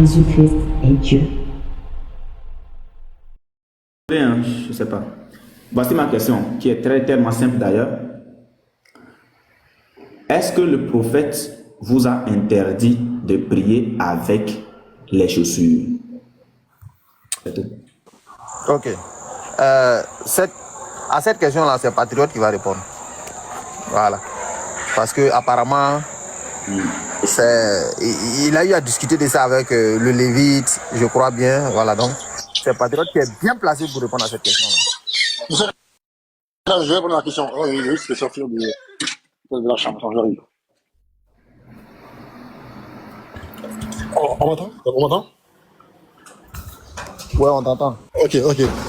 Jésus-Christ est Dieu. Bien, je sais pas. Voici ma question, qui est tellement simple d'ailleurs. Est-ce que le prophète vous a interdit de prier avec les chaussures? C'est tout. Ok. À cette question-là, c'est Patriote qui va répondre. Voilà. Parce que apparemment, il a eu à discuter de ça avec le Lévite, je crois bien. Voilà, donc c'est Patriote qui est bien placé pour répondre à cette question-là. Je vais répondre à la question. Oh, il risque de sortir de la chambre quand j'arrive. Oh, on m'entend? On m'entend? Ouais, on t'entend. Ok,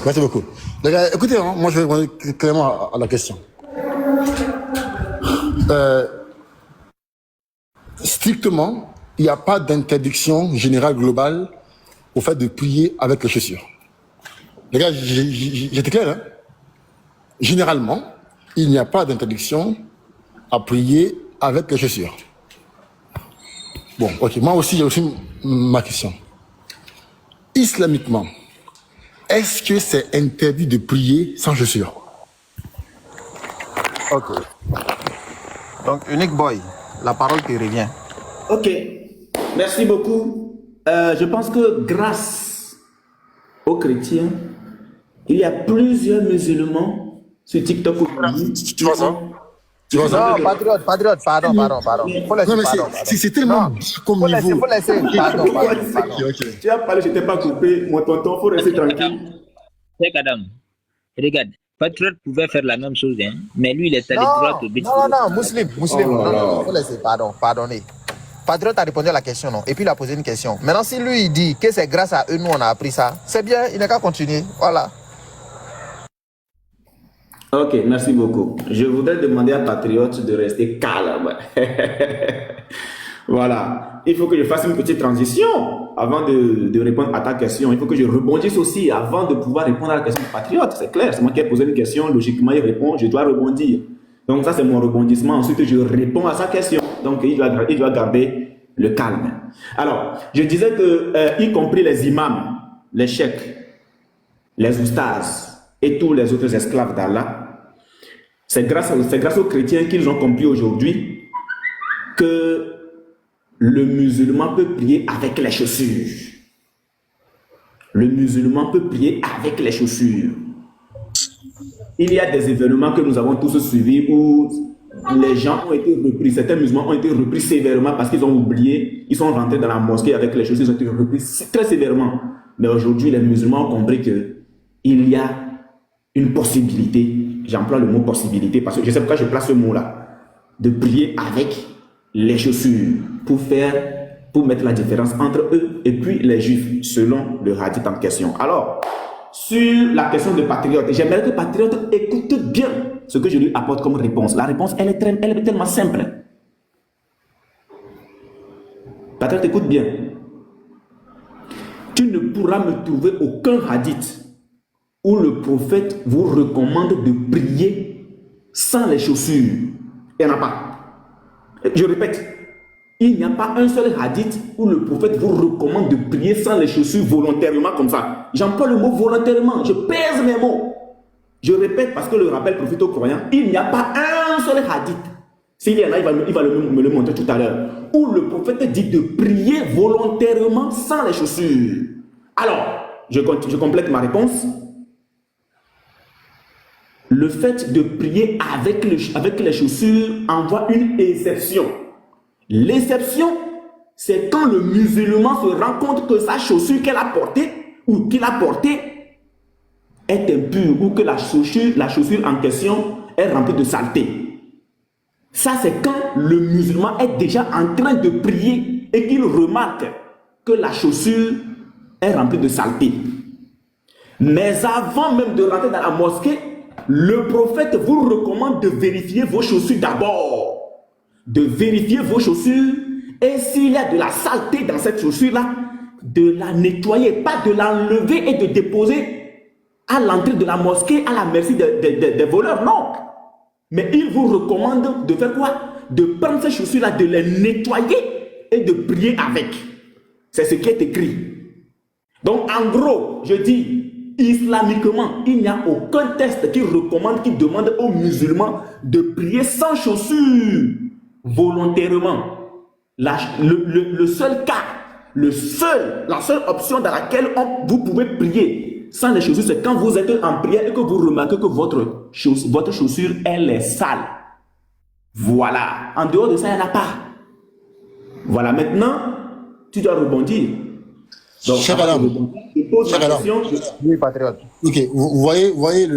merci beaucoup. Les gars, écoutez, hein, moi je vais répondre clairement à la question. Strictement, il n'y a pas d'interdiction générale globale au fait de prier avec les chaussures. Les gars, j'étais clair, hein? Généralement, il n'y a pas d'interdiction à prier avec les chaussures. Bon, ok, moi aussi, j'ai aussi ma question. Islamiquement, est-ce que c'est interdit de prier sans chaussures? Ok. Donc, Unique Boy, la parole te revient. Ok, merci beaucoup. Je pense que grâce aux chrétiens, il y a plusieurs musulmans sur TikTok aujourd'hui. Tu vois ça? Tu vois ça? Non, Patriote, pardon. Faut laisser, Non, mais pardon. c'est tellement comme Faut niveau. laisser, pardon. Ok. Tu as parlé, je t'ai pas coupé. Mon tonton, faut rester tranquille. C'est Adam. Regarde, Patriote pouvait faire la même chose, hein, mais lui, il est allé droit au but. Non, Muslim. Non, faut laisser, pardonnez. Patriote a répondu à la question, non? Et puis il a posé une question. Maintenant, si lui, il dit que c'est grâce à eux, nous, on a appris ça, c'est bien, il n'a qu'à continuer. Voilà. Ok, merci beaucoup. Je voudrais demander à Patriote de rester calme. Voilà. Il faut que je fasse une petite transition avant de répondre à ta question. Il faut que je rebondisse aussi avant de pouvoir répondre à la question de Patriote. C'est clair, c'est moi qui ai posé une question. Logiquement, il répond, je dois rebondir. Donc ça, c'est mon rebondissement. Ensuite, je réponds à sa question. Donc, il doit garder le calme. Alors, je disais que, y compris les imams, les cheikhs, les oustas et tous les autres esclaves d'Allah, c'est grâce aux chrétiens qu'ils ont compris aujourd'hui que le musulman peut prier avec les chaussures. Le musulman peut prier avec les chaussures. Il y a des événements que nous avons tous suivis où les gens ont été repris, certains musulmans ont été repris sévèrement parce qu'ils ont oublié, ils sont rentrés dans la mosquée avec les chaussures, ils ont été repris très sévèrement. Mais aujourd'hui, les musulmans ont compris qu'il y a une possibilité, j'emploie le mot possibilité parce que je sais pourquoi je place ce mot-là, de prier avec les chaussures pour mettre la différence entre eux et puis les juifs, selon le hadith en question. Alors, sur la question de Patriote, j'aimerais que Patriote écoute bien ce que je lui apporte comme réponse. La réponse, elle est tellement simple. Patriote, écoute bien. Tu ne pourras me trouver aucun hadith où le prophète vous recommande de prier sans les chaussures. Il n'y en a pas. Je répète, il n'y a pas un seul hadith où le prophète vous recommande de prier sans les chaussures volontairement comme ça. J'emploie le mot volontairement, je pèse mes mots. Je répète parce que le rappel profite aux croyants, il n'y a pas un seul hadith. S'il y en a, il va me le montrer tout à l'heure. Où le prophète dit de prier volontairement sans les chaussures. Alors, je complète ma réponse. Le fait de prier avec les chaussures envoie une exception. L'exception, c'est quand le musulman se rend compte que sa chaussure qu'elle a portée ou qu'il a portée est impure ou que la chaussure en question est remplie de saleté. Ça, c'est quand le musulman est déjà en train de prier et qu'il remarque que la chaussure est remplie de saleté. Mais avant même de rentrer dans la mosquée, le prophète vous recommande de vérifier vos chaussures d'abord. De vérifier vos chaussures et s'il y a de la saleté dans cette chaussure-là, de la nettoyer, pas de l'enlever et de déposer à l'entrée de la mosquée à la merci des voleurs, non. Mais il vous recommande de faire quoi? De prendre ces chaussures-là, de les nettoyer et de prier avec. C'est ce qui est écrit. Donc, en gros, je dis, islamiquement, il n'y a aucun texte qui recommande, qui demande aux musulmans de prier sans chaussures, volontairement. Le seul cas, la seule option dans laquelle vous pouvez prier sans les chaussures, c'est quand vous êtes en prière et que vous remarquez que votre chaussure, elle est sale. Voilà. En dehors de ça, il n'y en a pas. Voilà. Maintenant, tu dois rebondir. Donc, Cher Adam, je pose la question. Oui, patriote. ok, vous voyez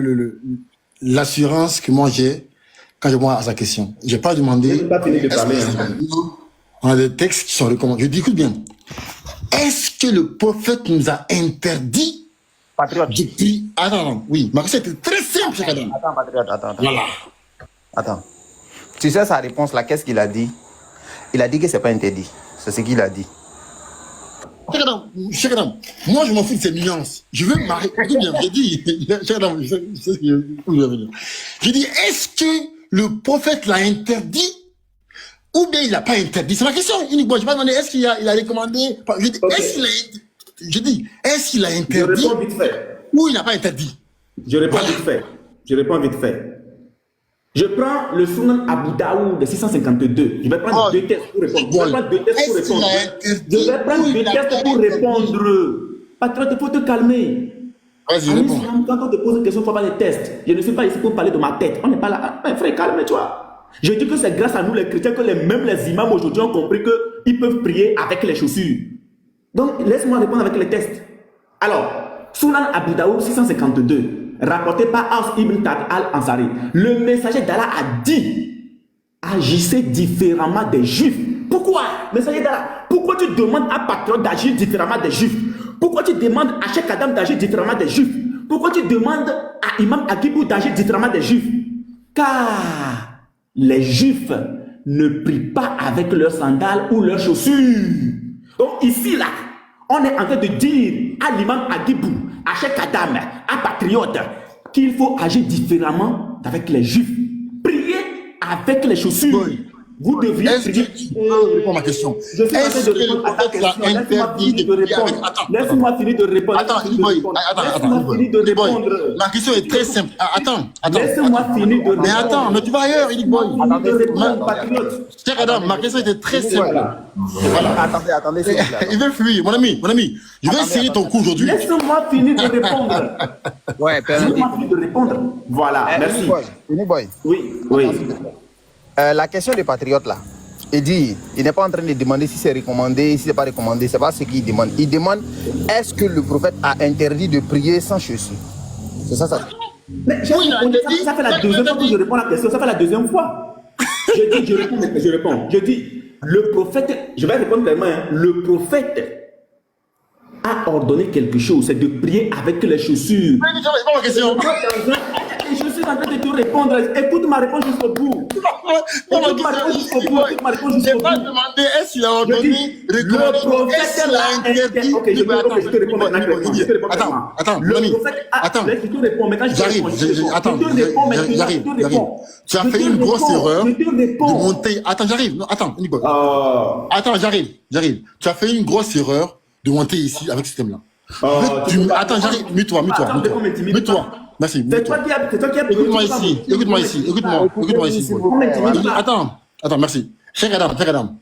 l'assurance que moi j'ai quand je vois à sa question. Je n'ai pas demandé. Je n'ai pas fini de parler. On a des textes qui sont recommandés. Je dis, écoute bien. Est-ce que le prophète nous a interdit Patriote. de prier? Attends, oui. Ma question était très simple, cher Adam. Attends, patriote, attends. Voilà. Attends. Tu sais sa réponse là, qu'est-ce qu'il a dit? Il a dit que c'est pas interdit. C'est ce qu'il a dit. Cher Adam, moi je m'en fous de ces nuances. Je veux m'arrêter. Écoute bien, j'ai dit, cher Adam, je sais ce que je veux venir. J'ai dit, est-ce que le prophète l'a interdit ou bien il l'a pas interdit? C'est ma question uniquement. Je n'ai pas demandé, est-ce qu'il a recommandé? Je dis, est-ce qu'il a interdit? Je réponds vite fait. Ou il n'a pas interdit? Je réponds vite fait. Je prends le Sunan Abu Daoud de 652. Je vais prendre deux tests pour répondre. Je vais prendre deux tests pour répondre. Patriote, il faut te calmer. Vas-y, En réponds. islam, quand on te pose une question, il faut avoir des tests. Je ne suis pas ici pour parler de ma tête. On n'est pas là. Frère, calme-toi. Je dis que c'est grâce à nous les chrétiens que même les imams aujourd'hui ont compris qu'ils peuvent prier avec les chaussures. Donc, laisse-moi répondre avec les tests. Alors, Sunan Abu Daoud 652. Rapporté par As ibn Tad al-Ansari, le messager d'Allah a dit, agissez différemment des juifs. Pourquoi? Messager d'Allah, pourquoi tu demandes à Patriote d'agir différemment des juifs? Pourquoi tu demandes à Cheikh Adam d'agir différemment des juifs? Pourquoi tu demandes à Imam Agibou d'agir différemment des juifs? Car les juifs ne prient pas avec leurs sandales ou leurs chaussures. Donc ici là, on est en train de dire à l'imam Agibou, à Cheikh Adam, à Patriote, qu'il faut agir différemment avec les juifs. Prier avec les chaussures. Oui. Vous devriez Est-ce prier. que tu peux répondre à ma question? Je suis en train Est-ce de que le répondre à ta prophète l'a question. Laisse-moi interdit finir de de prier avec... répondre. Attends, Laisse-moi finir de répondre. Attends, Laisse-moi finir de répondre. Ma question est très simple. Attends. Laisse-moi finir de répondre. Mais attends, mais tu vas ailleurs, Inic Boy. Attendez, Patriote. Cher Adam, ma question était très simple. Voilà. Attendez, s'il vous plaît. Il veut fuir, mon ami. Je vais essayer ton coup aujourd'hui. Laisse-moi finir de répondre. Ouais, Laisse-moi finir de répondre. Voilà, merci. Unique boy. Oui. La question des patriotes là, il dit, il n'est pas en train de demander si c'est recommandé, si c'est pas recommandé, c'est pas ce qu'il demande. Il demande, est-ce que le prophète a interdit de prier sans chaussures? C'est ça. Mais ça fait la deuxième fois que je réponds à la question. Ça fait la deuxième fois. Je réponds. Je dis, le prophète, je vais répondre clairement, hein, le prophète a ordonné quelque chose, c'est de prier avec les chaussures. Mais tu réponds à ma question. Je suis en train de te répondre. Écoute ma réponse jusqu'au bout. Écoute ma réponse jusqu'au bout. Je n'ai pas demandé est-ce qu'il a ordonné, recommandé, est-ce qu'il a interdit. Ok, je te réponds maintenant. Attends, mon ami. Attends, j'arrive. Tu as fait une grosse erreur de monter. Attends, j'arrive. Attends, j'arrive. Tu as fait une grosse erreur de monter ici avec ce thème-là. Attends, j'arrive. Mute-toi. Merci. C'est toi qui as Écoute-moi ici. Attends, merci. Cher Adam.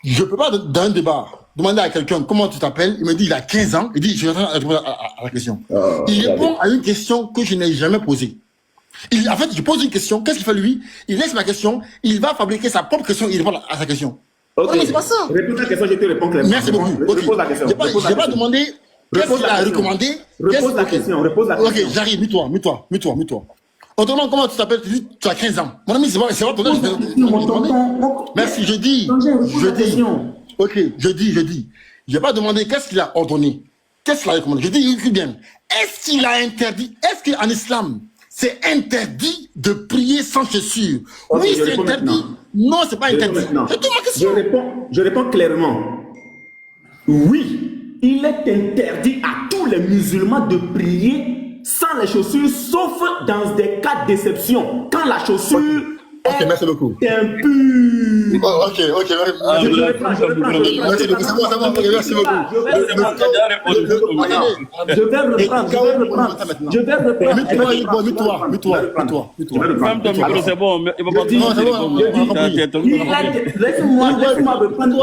Je ne peux pas, dans un débat, demander à quelqu'un comment tu t'appelles. Il me dit il a 15 ans. Il dit je vais répondre à la question. Il répond à une question que je n'ai jamais posée. En fait, je pose une question. Qu'est-ce qu'il fait lui? Il laisse ma question. Il va fabriquer sa propre question. Il répond à sa question. Ok, mais c'est pas ça. Réponds ta question, je te réponds clairement. Merci beaucoup. Je pose la question. Je n'ai pas demandé qu'est-ce qu'il a recommandé. Repose la question. Ok, j'arrive. Mute-toi. Autrement, comment tu t'appelles? Tu dis tu as 15 ans. Mon ami, c'est pas ton âge. Merci, je dis. Ok, je dis. Je n'ai pas demandé qu'est-ce qu'il a ordonné. Qu'est-ce qu'il a recommandé. Je dis, écoute bien. Est-ce qu'il a interdit? Est-ce qu'en islam, c'est interdit de prier sans chaussures? Oui, c'est interdit. Non, c'est pas interdit. C'est toute ma question. Je réponds clairement. Oui, il est interdit à tous les musulmans de prier sans les chaussures, sauf dans des cas d'exception. Quand la chaussure Ok, merci beaucoup. T'es un pur. Oh, ok, ok. Je reprends. Merci beaucoup. C'est bon, ok, merci beaucoup. Je vais reprendre. Mets-toi. Ferme ton micro, c'est bon. Il va pas Laisse-moi reprendre.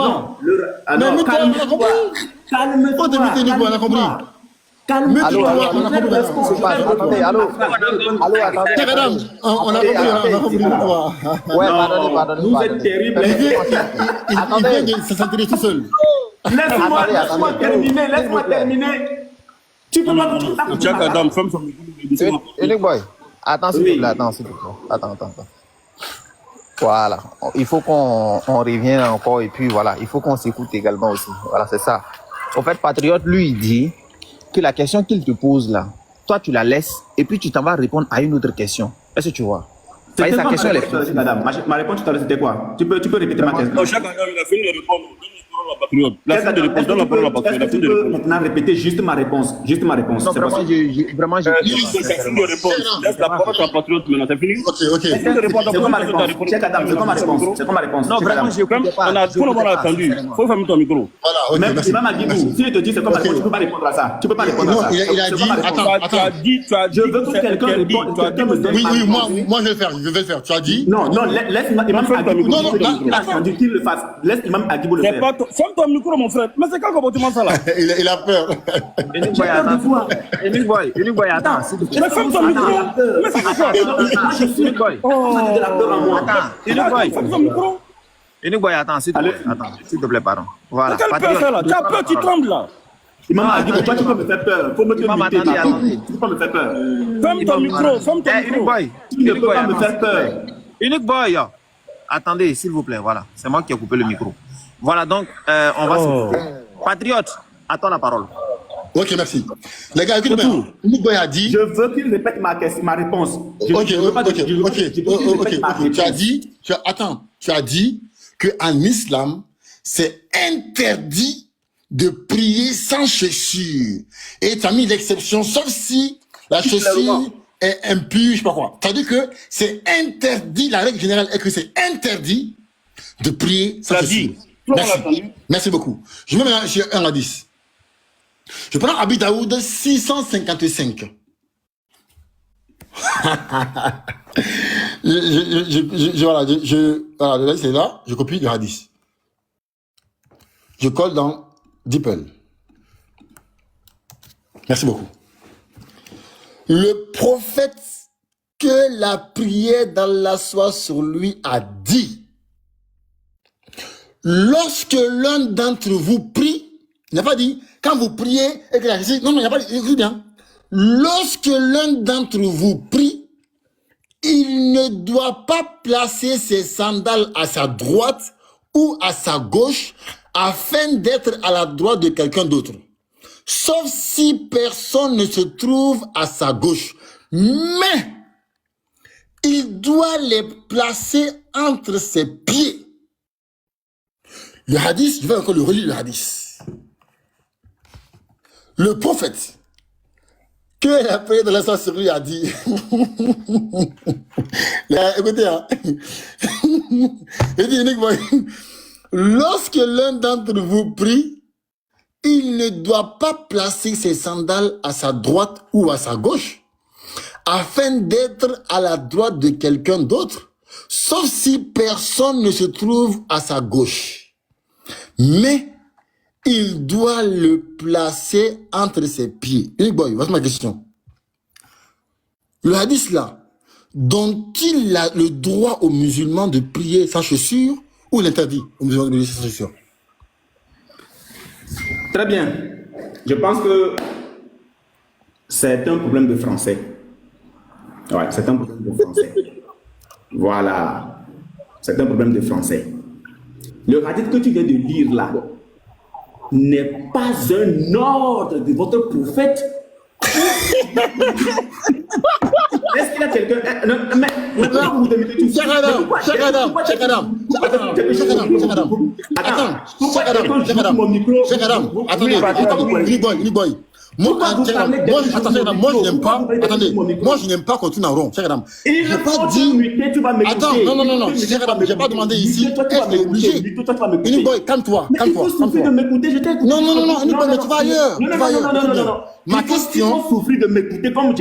Calme-toi. Allô, attendez, allô, attendez. Madame, on a compris. Ouais, pardonnez. Vous êtes terrible. Il vient de se sentir tout seul. Laisse-moi terminer. Tu peux pas tout Check Adam, ferme son micro. Unique Boy, attends s'il te plaît, Attends. Voilà, il faut qu'on revienne encore et puis voilà, il faut qu'on s'écoute également aussi. Voilà, c'est ça. En fait, Patriote, lui, il dit que la question qu'il te pose là, toi tu la laisses et puis tu t'en vas répondre à une autre question. Est-ce que tu vois? Sa question elle est madame. Ma réponse tout à l'heure c'était quoi? Tu peux répéter ma question? Non, chaque Adam, il a fini de répondre. La fin de réponse, donne la parole à la patriote. Est-ce que tu peux maintenant répéter juste ma réponse? Non, vraiment, j'ai C'est fini de répondre. Laisse la parole à la patriote maintenant, c'est fini? Ok. C'est quoi ma réponse? Check Adam, c'est quoi ma réponse? Non, vraiment, j'ai Tout le monde a attendu. Faut fermer ton micro. Voilà, ok, merci. Même à Guigou, si je te dis c'est quoi ma réponse, tu peux pas répondre à ça. Non, il a dit, Tu as dit, Je veux que quelqu'un réponde. Quelqu'un me donne ma oui, réponse. moi je vais le faire. Tu as dit? Non, laisse Imam Agibou. Non, Il a attendu qu'il le fasse. Laisse Imam Agibou le faire. Ferme ton micro, mon frère. Mais c'est quand comportement ça là? Il a peur. Unique Boy, attends. Mais ferme ton micro. Mais c'est quoi? Unique Boy. C'est de la peur en moi. Ferme ton micro. Unique Boy, attends, s'il te plaît, pardon. Voilà. Quelle peur ça là? Tu as peur, tu trembles là. Imam Agibou, toi tu peux me faire peur. Faut me limiter. Tu peux pas me faire peur. Ferme ton micro, ferme ton Unique micro. Boy. Tu ne peux pas me faire peur. Unique Boy. Attendez, s'il vous plaît, voilà. C'est moi qui ai coupé le micro. Voilà, donc, on va se... Patriote, attends la parole. Ok, merci. Les gars, écoutez-moi. Unique Boy a dit. Je veux qu'il répète ma réponse. Ok. Tu as dit qu'en islam, c'est interdit de prier sans chaussure. Et tu as mis l'exception, sauf si la chaussure est impure, je sais pas quoi. C'est-à-dire que c'est interdit, la règle générale est que c'est interdit de prier sans chaussure. Merci beaucoup. Je mets maintenant sur 1 à 10. Je prends Abi Daoud 655. Voilà, c'est là, je copie le hadith. Je colle dans DeepL. Merci beaucoup. Le prophète que la prière d'Allah soit sur lui a dit: lorsque l'un d'entre vous prie, il n'a pas dit quand vous priez et que la non, il n'a pas dit, écoutez bien. Lorsque l'un d'entre vous prie, il ne doit pas placer ses sandales à sa droite ou à sa gauche afin d'être à la droite de quelqu'un d'autre. Sauf si personne ne se trouve à sa gauche. Mais il doit les placer entre ses pieds. Le hadith, je vais encore le relire, le hadith. Le prophète, que la prière de la sur lui a dit, écoutez, hein. Il dit, Unique Boy, lorsque l'un d'entre vous prie, il ne doit pas placer ses sandales à sa droite ou à sa gauche, afin d'être à la droite de quelqu'un d'autre, sauf si personne ne se trouve à sa gauche. Mais il doit le placer entre ses pieds. Unique Boy, voici ma question. Le hadith là, donne-t-il le droit aux musulmans de prier sans chaussures ou l'interdit aux musulmans de prier sans chaussures? Très bien. Je pense que c'est un problème de français. Ouais, c'est un problème de français. Voilà. C'est un problème de français. Le hadith que tu viens de lire là n'est pas un ordre de votre prophète. Est-ce qu'il y a quelqu'un... Mais vous devez tout Cheikh Adam. Attendez, Unique Boy. Pourquoi vous parlez de moi je n'aime pas. Attendez, moi je n'aime pas qu'on tourne en rond, cher madame. Il J'ai faut pas te dit. muter, tu vas m'écouter. Attends, non, cher madame, j'ai pas demandé ici. Toi, tu vas Est-ce que obligé? m'écouter. Toi, tu vas m'écouter. Uniboy, calme-toi, Mais il faut souffrir de m'écouter, je t'ai écouté. Non, Uniboy, mais tu vas ailleurs. Non. Ma question. Il faut souffrir de m'écouter comme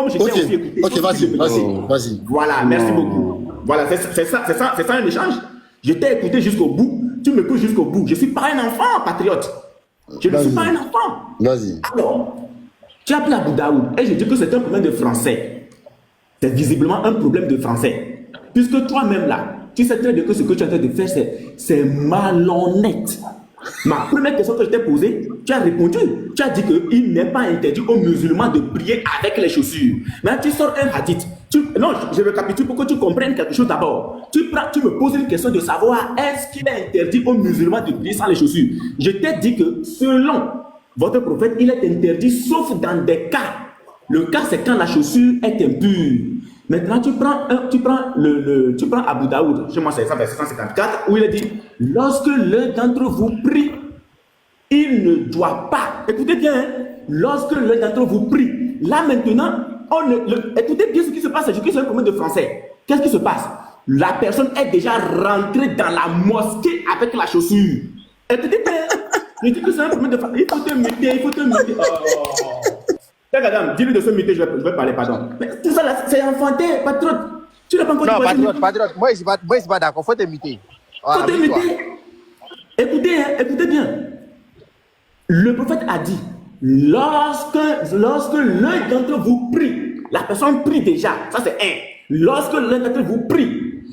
je t'ai aussi écouté. Ok, vas-y. Voilà, merci beaucoup. Voilà, c'est ça un échange. Je t'ai écouté jusqu'au bout, tu m'écoutes jusqu'au bout. Je ne suis pas un enfant, patriote. Je ne suis pas un enfant. Vas-y. Alors, tu as appelé Abou Daoud et je dis que c'est un problème de français. C'est visiblement un problème de français. Puisque toi-même là, tu sais très bien que ce que tu es en train de faire, c'est malhonnête. Ma première question que je t'ai posée, tu as répondu. Tu as dit qu'il n'est pas interdit aux musulmans de prier avec les chaussures. Maintenant, tu sors un hadith. Non, je récapitule pour que tu comprennes quelque chose d'abord. Tu me poses une question de savoir est-ce qu'il est interdit aux musulmans de prier sans les chaussures. Je t'ai dit que selon votre prophète, il est interdit sauf dans des cas. Le cas, c'est quand la chaussure est impure. Maintenant, tu prends Abou Daoud, chez moi c'est ça, verset 154, où il a dit lorsque l'un d'entre vous prie, il ne doit pas. Écoutez bien, hein, lorsque l'un d'entre vous prie, là maintenant, écoutez bien ce qui se passe. Je dis que c'est un problème de français. Qu'est-ce qui se passe? La personne est déjà rentrée dans la mosquée avec la chaussure. Écoutez bien, je dis que c'est un problème de français. Il faut te muter. Madame, dis-lui de se muter, je vais parler, pardon. Mais tout ça, c'est enfanté, patriote. Tu n'as pas encore dit. Non, patriote, moi, je suis pas d'accord. Faut te muter. Faut te muter. Écoutez bien. Le prophète a dit, lorsque l'un d'entre vous prie, la personne prie déjà, ça c'est un. Lorsque l'un d'entre vous prie,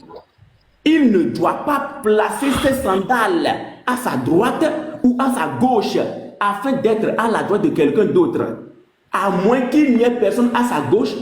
il ne doit pas placer ses sandales à sa droite ou à sa gauche afin d'être à la droite de quelqu'un d'autre. À moins qu'il n'y ait personne à sa gauche,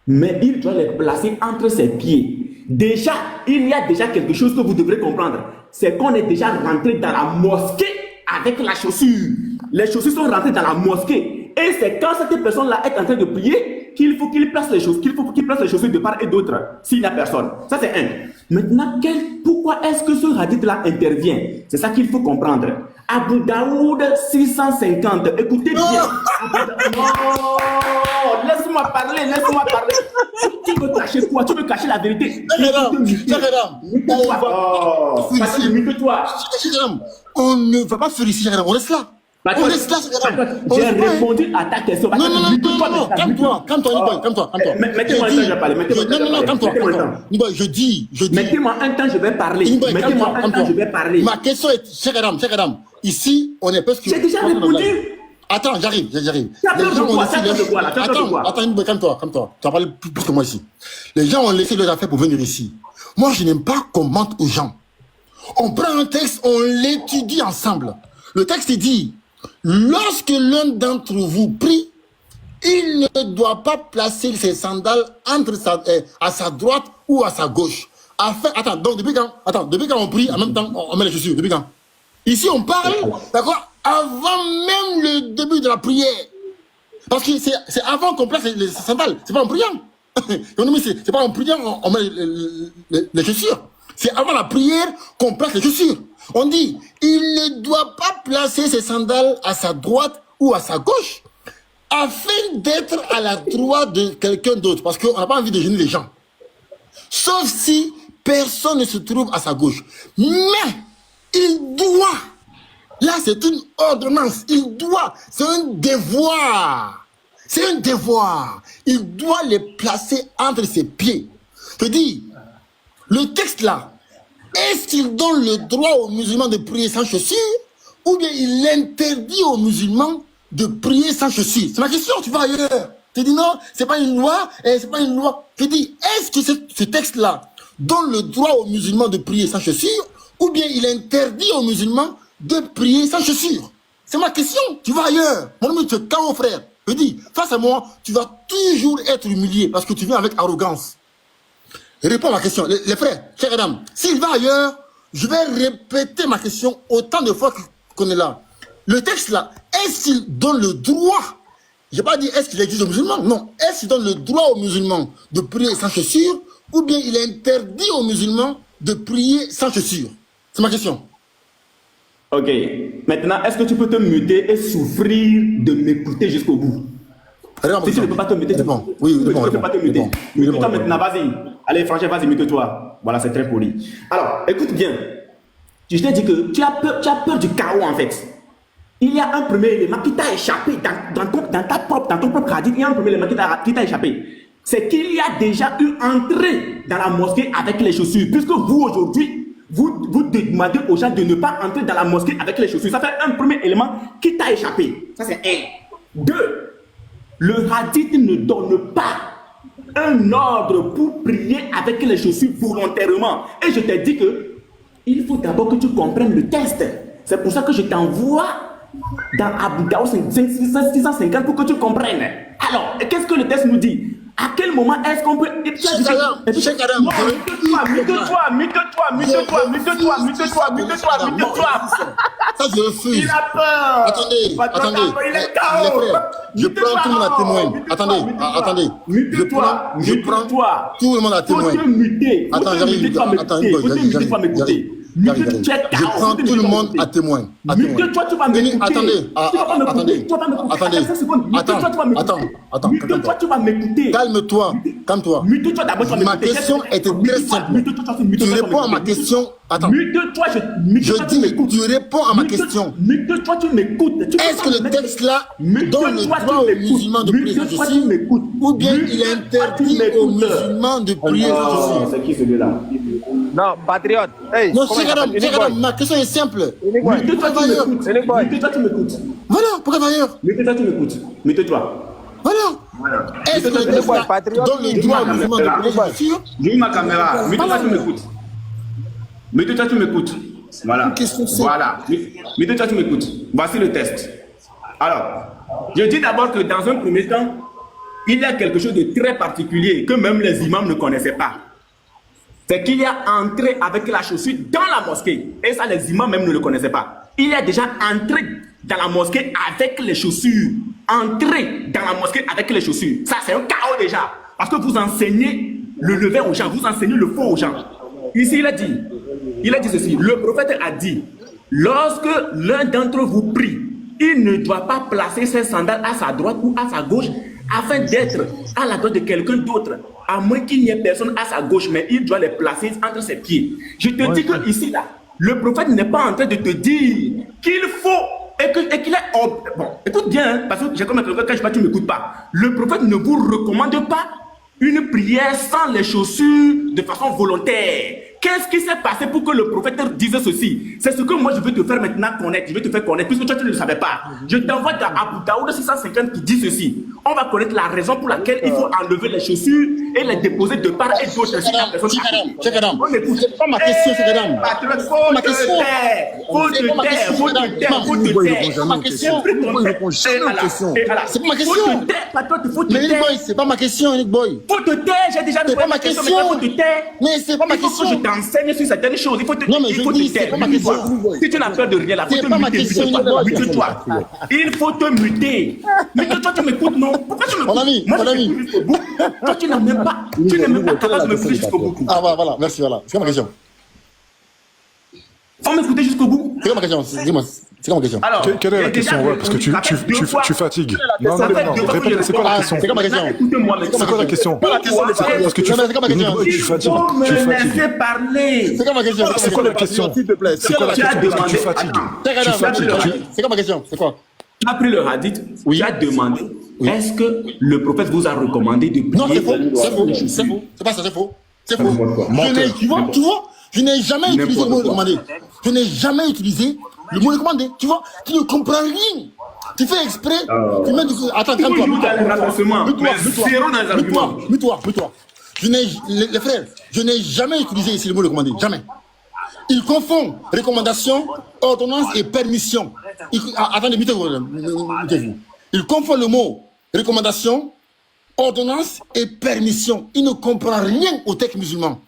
mais il doit les placer entre ses pieds. Déjà, il y a déjà quelque chose que vous devrez comprendre. C'est qu'on est déjà rentré dans la mosquée avec la chaussure. Les chaussures sont rentrées dans la mosquée. Et c'est quand cette personne-là est en train de prier qu'il faut qu'il place les chaussures, de part et d'autre, s'il n'y a personne. Ça, c'est un. Maintenant, pourquoi est-ce que ce hadith-là intervient? C'est ça qu'il faut comprendre. Abou Daoud 650. Écoutez bien. Non, laisse-moi parler. Tu veux cacher quoi? Tu veux cacher la vérité? On ne va pas faire ici, on reste là. On reste là, j'ai répondu à ta question. Non, calme-toi. Mettez-moi un temps, je vais parler. Non, calme-toi. Je dis. Mettez-moi un temps, je vais parler. Ma question est, cher Adam, ici, on est presque. J'ai déjà répondu. Attends, j'arrive. Calme-toi. Tu as parlé plus que moi ici. Les gens ont laissé leurs affaires pour venir ici. Moi, je n'aime pas qu'on mente aux gens. On prend un texte, on l'étudie ensemble. Le texte dit, lorsque l'un d'entre vous prie, il ne doit pas placer ses sandales à sa droite ou à sa gauche. Donc depuis quand on prie, en même temps, on met les chaussures. Depuis quand? Ici, on parle, d'accord, avant même le début de la prière. Parce que c'est avant qu'on place les sandales, c'est pas en priant. C'est pas en priant, on met les chaussures. C'est avant la prière qu'on place les chaussures. On dit, il ne doit pas placer ses sandales à sa droite ou à sa gauche afin d'être à la droite de quelqu'un d'autre. Parce qu'on n'a pas envie de gêner les gens. Sauf si personne ne se trouve à sa gauche. Mais il doit. Là, c'est une ordonnance. Il doit. C'est un devoir. Il doit les placer entre ses pieds. Je dis, le texte là, est-ce qu'il donne le droit aux musulmans de prier sans chaussures ou bien il interdit aux musulmans de prier sans chaussures? C'est ma question, tu vas ailleurs. Tu dis non, c'est pas une loi, Je dis, est-ce que ce texte-là donne le droit aux musulmans de prier sans chaussures ou bien il interdit aux musulmans de prier sans chaussures? C'est ma question, tu vas ailleurs. Mon ami, tu es KO, frère. Je dis, face à moi, tu vas toujours être humilié parce que tu viens avec arrogance. Réponds à ma question. Les frères, chers Adam, s'il va ailleurs, je vais répéter ma question autant de fois qu'on est là. Le texte là, est-ce qu'il donne le droit? Je n'ai pas dit est-ce qu'il exige aux musulmans. Non. Est-ce qu'il donne le droit aux musulmans de prier sans chaussures ou bien il interdit aux musulmans de prier sans chaussures? C'est ma question. Ok. Maintenant, est-ce que tu peux te muter et souffrir de m'écouter jusqu'au bout? Si tu ne peux pas te muter, tu réponds. Oui, tu ne réponds, peux pas te muter. réponds. Mute-toi maintenant, vas-y. Allez, Frangin, vas-y, mute-toi. Voilà, c'est très poli. Alors, écoute bien. Je t'ai dit que tu as peur du chaos en fait. Il y a un premier élément qui t'a échappé dans ton propre hadith. Il y a un premier élément qui t'a échappé. C'est qu'il y a déjà eu entrée dans la mosquée avec les chaussures. Puisque vous aujourd'hui, vous demandez aux gens de ne pas entrer dans la mosquée avec les chaussures. Ça fait un premier élément qui t'a échappé. Ça c'est un. Deux, le hadith ne donne pas un ordre pour prier avec les chaussures volontairement. Et je t'ai dit que il faut d'abord que tu comprennes le test. C'est pour ça que je t'envoie dans Abu Daoud 650 pour que tu comprennes. Alors, qu'est-ce que le test nous dit? À quel moment est-ce qu'on peut... Cheikh Adam, Mute-toi. ça je refuse. Il a peur. Attendez. Il est KO. Je prends tout le monde à témoin. Attendez. Je prends tout le monde à témoin. Attends, j'arrive. Je prends tout le monde à témoin. Mute-toi, tu vas m'écouter. Attends. Mute-toi, tu vas m'écouter. Calme-toi. Mute-toi d'abord, tu vas m'écouter. Ma question était très simple. Tu réponds à ma question. Attends. Mute-toi, je dis, tu réponds à ma question. Mute-toi, tu m'écoutes. Est-ce que le texte là donne le droit aux musulmans de prier sur ceci, ou bien il est interdit aux musulmans de prier sur ceci? C'est qui celui-là? Non, patriote. Hey, non, Cheikh, ma question est simple. Mute-toi, tu m'écoutes. Voilà, pourquoi d'ailleurs? Mute-toi, tu m'écoutes. Mute-toi. Voilà. Est-ce que le texte là donne le droit aux musulmans de prier sur ceci? J'ai ma caméra. Mute-toi, tu m'écoutes. Mute-toi, tu m'écoutes. Voilà. Voilà. Mute-toi, tu m'écoutes. Voici le test. Alors, je dis d'abord que dans un premier temps, il y a quelque chose de très particulier que même les imams ne connaissaient pas. C'est qu'il y a entré avec la chaussure dans la mosquée. Et ça, les imams même ne le connaissaient pas. Il y a déjà entré dans la mosquée avec les chaussures. Entré dans la mosquée avec les chaussures. Ça, c'est un chaos déjà. Parce que vous enseignez le lever aux gens, vous enseignez le faux aux gens. Ici, il a dit ceci. Le prophète a dit, lorsque l'un d'entre vous prie, il ne doit pas placer ses sandales à sa droite ou à sa gauche afin d'être à la droite de quelqu'un d'autre, à moins qu'il n'y ait personne à sa gauche, mais il doit les placer entre ses pieds. Je te dis que ici, là, le prophète n'est pas en train de te dire qu'il faut et qu'il est... Bon, écoute bien, hein, parce que j'ai comme un quand je ne tu ne m'écoutes pas. Le prophète ne vous recommande pas une prière sans les chaussures de façon volontaire. Qu'est-ce qui s'est passé pour que le prophète dise ceci? C'est ce que moi je veux te faire maintenant connaître. Je vais te faire connaître, puisque toi tu ne le savais pas. Je t'envoie dans Abu Daoud 650 qui dit ceci. On va connaître la raison pour laquelle il faut enlever les chaussures et les déposer de part et d'autre. Cheikh Adam, c'est pas ma question, Cheikh Adam. Faut te taire. C'est pas ma question. C'est pas ma question, Nick Boy. Faut te taire, j'ai déjà répondu à ma question. Mais c'est pas ma question. Je t'enseigne sur certaines choses. Il faut te taire. Si tu n'as peur de rien, là, faut te muter. Mute-toi. Il faut te muter. Mais toi, tu m'écoutes, non? Pourquoi tu m'écoutes? Mon ami. Toi, tu n'es même pas capable de m'écouter jusqu'au bout. Ah, voilà, merci, voilà. C'est quoi ma question? Faut m'écouter jusqu'au bout. C'est quoi ma question? Dis-moi. C'est quoi ma question? Alors, quelle est la question? Ouais, parce que tu fatigues. Non, répète, c'est quoi la question? C'est quoi ma question? C'est quoi la question? Parce que tu fatigues. Tu laisser parler. C'est quoi ma question? C'est quoi la question? S'il te plaît. C'est quoi la question? Tu fatigues. C'est quoi ma question? C'est quoi? Tu as pris le hadith, tu as demandé, est-ce que le prophète vous a recommandé de prier? Non, c'est faux. C'est pas ça, c'est faux. Tu vois, je n'ai jamais utilisé le mot recommandé. Je n'ai jamais utilisé le mot recommandé. Tu vois, tu ne comprends rien. Tu fais exprès. Tu mets du... Attends, calme-toi. Mute-toi. Les frères, je n'ai jamais utilisé ici le mot recommandé. Jamais. Il confond recommandation, ordonnance et permission. Attendez, mutez-vous. Il confond le mot recommandation, ordonnance et permission. Il ne comprend rien au texte musulman.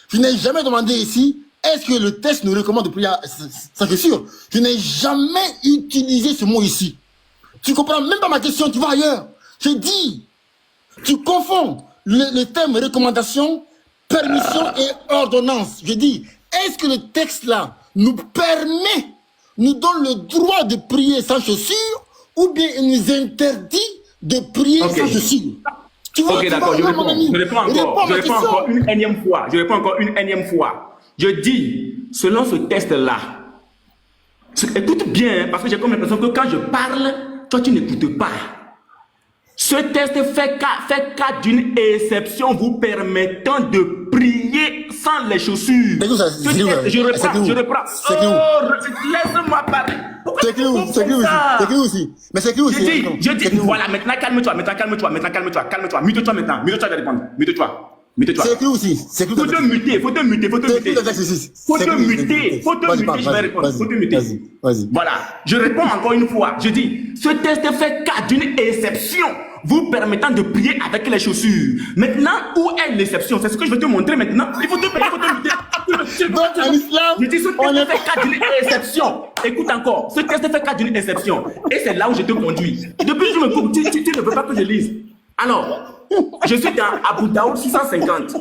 Je n'ai jamais demandé ici, est-ce que le texte nous recommande de prier? Ça c'est sûr. Je n'ai jamais utilisé ce mot ici. Tu comprends même pas ma question, tu vas ailleurs. Je dis, tu confonds le terme recommandation, permission et ordonnance. Je dis, est-ce que le texte là nous permet nous donne le droit de prier sans chaussures ou bien il nous interdit de prier sans chaussures. Tu vois, ok, d'accord, je réponds encore une énième fois. Je dis, selon ce test-là, écoute bien, parce que j'ai comme l'impression que quand je parle, toi tu n'écoutes pas. Ce test fait cas d'une exception vous permettant de prier sans les chaussures. Je reprends. Laisse-moi parler. C'est écrit aussi. Mais c'est écrit aussi. Je dis, voilà, maintenant calme-toi. Mute-toi maintenant. Mute-toi de répondre. Mute-toi. C'est écrit aussi. Faut te muter. Je vais répondre. Faut te muter. Vas-y. Voilà. Je réponds encore une fois. Je dis, ce test fait cas d'une exception vous permettant de prier avec les chaussures. Maintenant, où est l'exception? C'est ce que je vais te montrer maintenant. Il faut te muter. Je dis, ce test fait cas d'une exception. Écoute encore. Ce test fait cas d'une exception. Et c'est là où je te conduis. Depuis que je me coupe, tu ne veux pas que je lise. Alors, je suis dans Abu Daoud 650.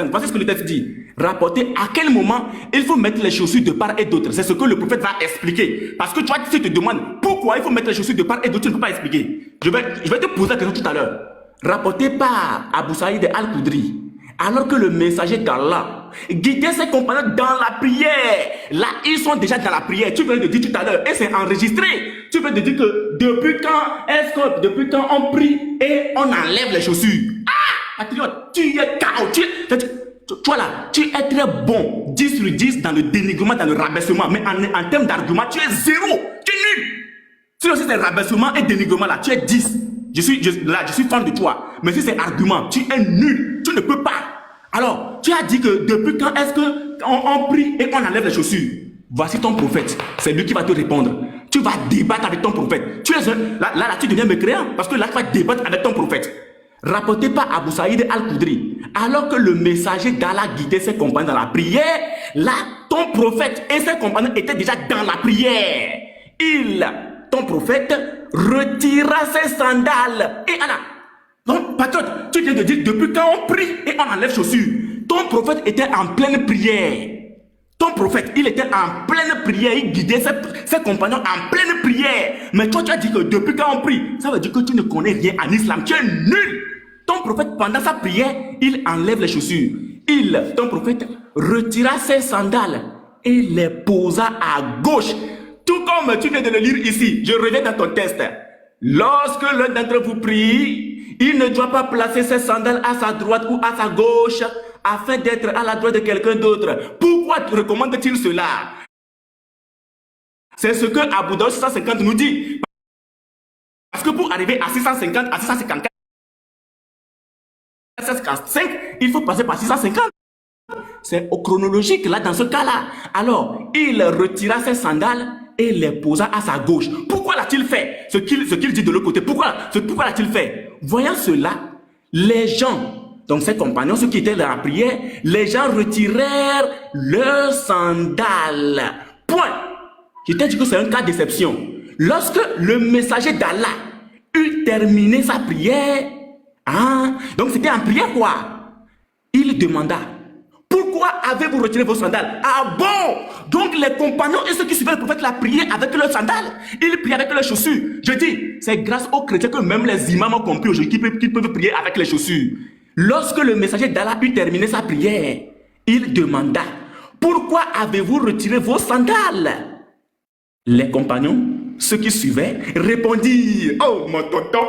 Voici ce que le texte dit. Rapporter à quel moment il faut mettre les chaussures de part et d'autre. C'est ce que le prophète va expliquer. Parce que toi, si tu te demandes pourquoi il faut mettre les chaussures de part et d'autre, tu ne peux pas expliquer. Je vais te poser la question tout à l'heure. Rapporté par Abu Saïd al-Khudri, alors que le messager d'Allah guidait ses compagnons dans la prière. Là, ils sont déjà dans la prière. Tu viens de dire tout à l'heure, et c'est enregistré. Tu viens de dire que depuis quand on prie et on enlève les chaussures. Ah, patriote, tu es KO. Toi là, tu es très bon. 10 sur 10 dans le dénigrement, dans le rabaissement. Mais en termes d'argument, tu es 0. Tu es nul. Si aussi c'est rabaissement et dénigrement là, tu es 10. Je suis fan de toi. Mais si c'est argument, tu es nul. Tu ne peux pas. Alors, tu as dit que depuis quand est-ce qu'on prie et on enlève les chaussures? Voici ton prophète. C'est lui qui va te répondre. Tu vas débattre avec ton prophète. Là, tu deviens mécréant. Parce que là, tu vas débattre avec ton prophète. Rapporté par Abu Saïd al-Khudri. Alors que le messager d'Allah guidait ses compagnons dans la prière, là, ton prophète et ses compagnons étaient déjà dans la prière. Ton prophète retira ses sandales. Et Allah, non, patriote, tu viens de dire depuis quand on prie et on enlève chaussures. Ton prophète était en pleine prière. Ton prophète, il était en pleine prière. Il guidait ses compagnons en pleine prière. Mais toi, tu as dit que depuis quand on prie, ça veut dire que tu ne connais rien en islam. Tu es nul. Ton prophète, pendant sa prière, il enlève les chaussures. Ton prophète, retira ses sandales et les posa à gauche. Tout comme tu viens de le lire ici. Je reviens dans ton texte. Lorsque l'un d'entre vous prie, il ne doit pas placer ses sandales à sa droite ou à sa gauche afin d'être à la droite de quelqu'un d'autre. Pourquoi recommande-t-il cela? C'est ce que Abu Daoud 650 nous dit. Parce que pour arriver à 650, à 654, 655, il faut passer par 650. C'est au chronologique là dans ce cas-là. Alors, il retira ses sandales et les posa à sa gauche. Pourquoi l'a-t-il fait? Ce qu'il dit de l'autre côté. Pourquoi l'a-t-il fait? Voyant cela, les gens, donc ses compagnons, ceux qui étaient dans la prière, les gens retirèrent leurs sandales. Point. Je t'ai dit que c'est un cas d'exception. Lorsque le messager d'Allah eut terminé sa prière, donc c'était en prière quoi? Il demanda, pourquoi avez-vous retiré vos sandales? Ah bon? Donc les compagnons et ceux qui suivaient le prophète la priaient avec leurs sandales. Ils priaient avec leurs chaussures. Je dis, c'est grâce aux chrétiens que même les imams ont compris aujourd'hui qu'ils peuvent prier avec les chaussures. Lorsque le messager d'Allah eut terminé sa prière, il demanda, pourquoi avez-vous retiré vos sandales? Les compagnons, ceux qui suivaient, répondirent, oh mon tonton,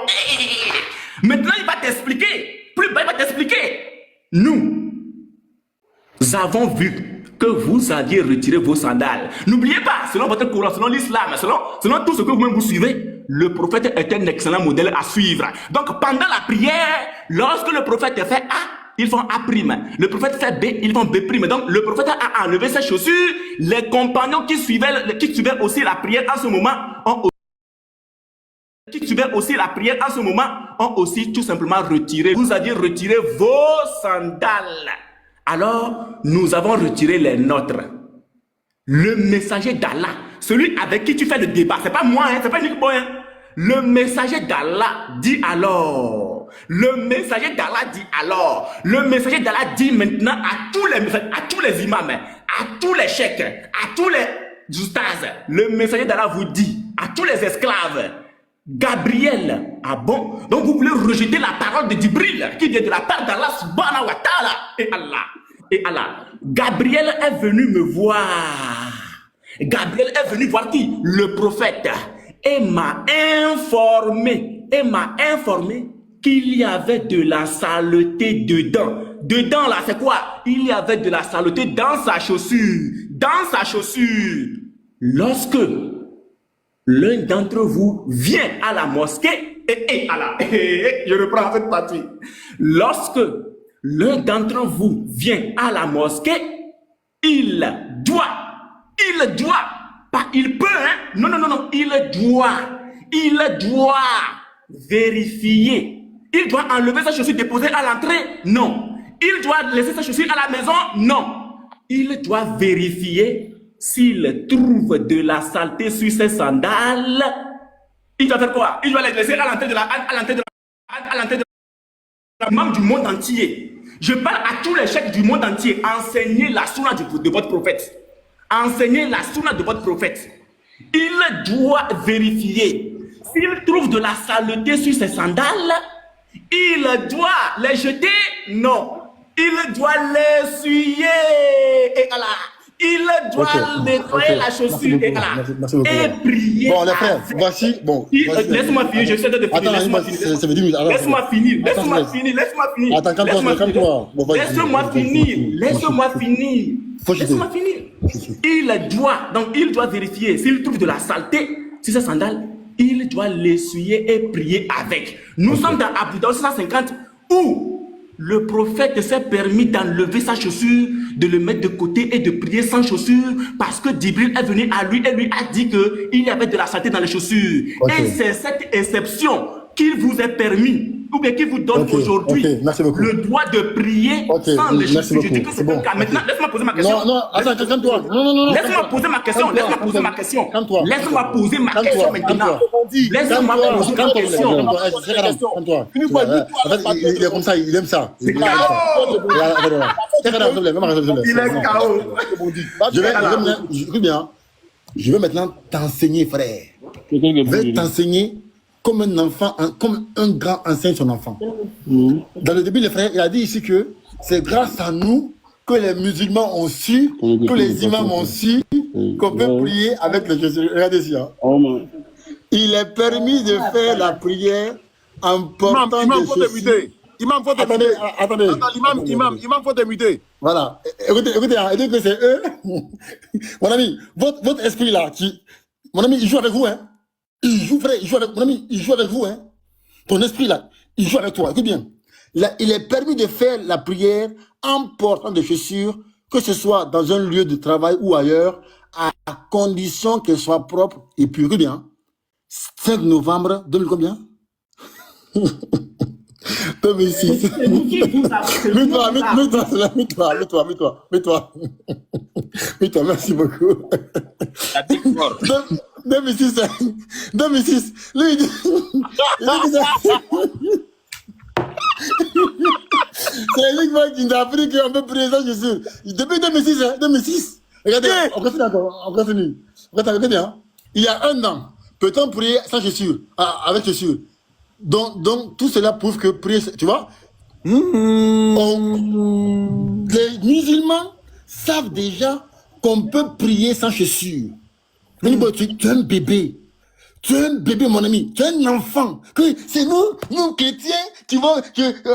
maintenant il va t'expliquer. Plus bas il va t'expliquer. Nous avons vu que vous aviez retiré vos sandales. N'oubliez pas, selon votre Coran, selon l'islam, selon tout ce que vous-même vous suivez, le prophète est un excellent modèle à suivre. Donc pendant la prière, lorsque le prophète fait A, ils font A'. Le prophète fait B, ils font B'. Donc le prophète a enlevé ses chaussures. Les compagnons qui suivaient aussi la prière en ce moment ont aussi tout simplement retiré. Vous aviez retiré vos sandales. Alors, nous avons retiré les nôtres. Le messager d'Allah, celui avec qui tu fais le débat, c'est pas moi, c'est pas Nick Boy. Le messager d'Allah dit alors. Le messager d'Allah dit maintenant à tous les imams, à tous les cheikhs, à tous Zoustaz, le messager d'Allah vous dit à tous les esclaves, Gabriel, ah bon? Donc vous voulez rejeter la parole de Djibril qui vient de la part d'Allah subhanahu wa ta'ala. Et Allah. Gabriel est venu me voir. Gabriel est venu voir qui? Le prophète. Et m'a informé qu'il y avait de la saleté dedans. Dedans là, c'est quoi? Il y avait de la saleté dans sa chaussure. Dans sa chaussure. Lorsque l'un d'entre vous vient à la mosquée, je reprends cette partie. Lorsque l'un d'entre vous vient à la mosquée, il doit, pas il peut, hein? Non, il doit vérifier. Il doit enlever sa chaussure déposée à l'entrée? Non. Il doit laisser sa chaussure à la maison? Non. Il doit vérifier s'il trouve de la saleté sur ses sandales. Il doit faire quoi? Il doit les laisser à l'entrée de la membre du monde entier. Je parle à tous les chefs du monde entier. Enseignez la sunna de votre prophète. Enseignez la sunna de votre prophète. Il doit vérifier. S'il trouve de la saleté sur ses sandales, il doit les jeter? Non. Il doit l'essuyer. Et Allah. Il doit nettoyer la chaussure et prier. Bon, les frères, voici. Bon, laisse-moi finir, je sais de finir. Attends, Laisse-moi finir. Laisse-moi finir. Attends, calme-toi. Laisse-moi finir. Il doit vérifier. S'il trouve de la saleté sur ses sandales, il doit l'essuyer et prier avec. Nous sommes dans Abu Daoud 650 où le prophète s'est permis d'enlever sa chaussure, de le mettre de côté et de prier sans chaussure parce que Djibril est venu à lui et lui a dit qu'il y avait de la saleté dans les chaussures. Et c'est cette exception qu'il vous est permis ou bien qu'il vous donne aujourd'hui le droit de prier sans les chaussures. Je dis que c'est bon. Maintenant, laisse-moi poser ma question. Non, attends, calme-toi. Non. Laisse-moi poser ma question. Laisse-moi poser ma question maintenant. Laisse-moi poser ma question. Il est comme ça, il aime ça. Il est KO. Je vais maintenant t'enseigner, frère. Je vais t'enseigner comme un enfant, comme un grand enseigne son enfant. Dans le début, les frères, il a dit ici que c'est grâce à nous que les musulmans ont su, que les imams ont su, qu'on peut prier avec les Jésus. Regardez ici. Il est permis de faire la prière en portant des chaussures. Imam, faut t'émuter. Attendez. Imam, faut t'émuter. Voilà. Écoutez, que c'est eux. Mon ami, votre esprit là, mon ami, il joue avec vous, hein. Il joue, frère, mon ami, il joue avec vous, hein. Ton esprit là, il joue avec toi. Écoute bien. Là, il est permis de faire la prière en portant des chaussures, que ce soit dans un lieu de travail ou ailleurs, à condition qu'elles soient propres et pures. Écoute bien. 5 novembre 2000 combien? 2006. Mets-toi, merci beaucoup. 2006. Lui, il dit c'est lui qui nous a appris qu'on peut prier sans Jésus. Depuis 2006. Regardez, on continue. Regardez, hein. Il y a 1 an, peut-on prier sans chaussures, avec chaussures? Donc, tout cela prouve que prier, tu vois, les musulmans savent déjà qu'on peut prier sans chaussures. Tu es un bébé. Tu es un bébé, mon ami. Tu es un enfant. C'est nous chrétiens,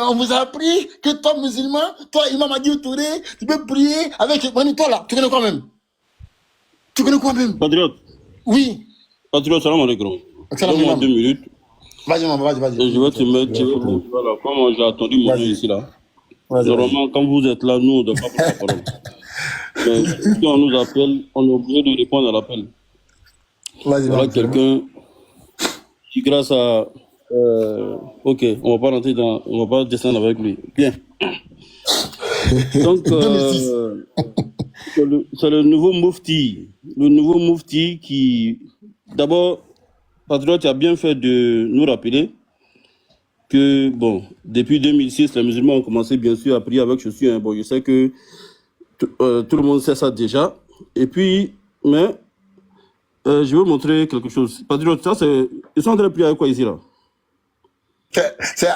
on vous a appris que toi, musulman, toi, Imam Adi Touré, tu peux prier avec... Toi, là, tu connais quoi même? Patriote. Oui. Patriote, salam alaikum. Donne-moi 2 minutes. Vas-y. Je vais te mettre... Voilà, comme j'ai attendu mon nom ici, là. Normalement, quand vous êtes là, nous, on ne doit pas prendre la parole. Mais si on nous appelle, on est obligé de répondre à l'appel. Voilà quelqu'un qui, grâce à... ok, on va pas descendre avec lui. Bien. Donc, c'est le nouveau Moufti. Le nouveau Moufti qui... D'abord, Patriote, tu as bien fait de nous rappeler que, bon, depuis 2006, les musulmans ont commencé, bien sûr, à prier avec chaussures. Hein. Bon, je sais que tout le monde sait ça déjà. Et puis, mais Je veux montrer quelque chose. Patriote, ça c'est... Ils sont en train de prier avec quoi ici, là? C'est c'est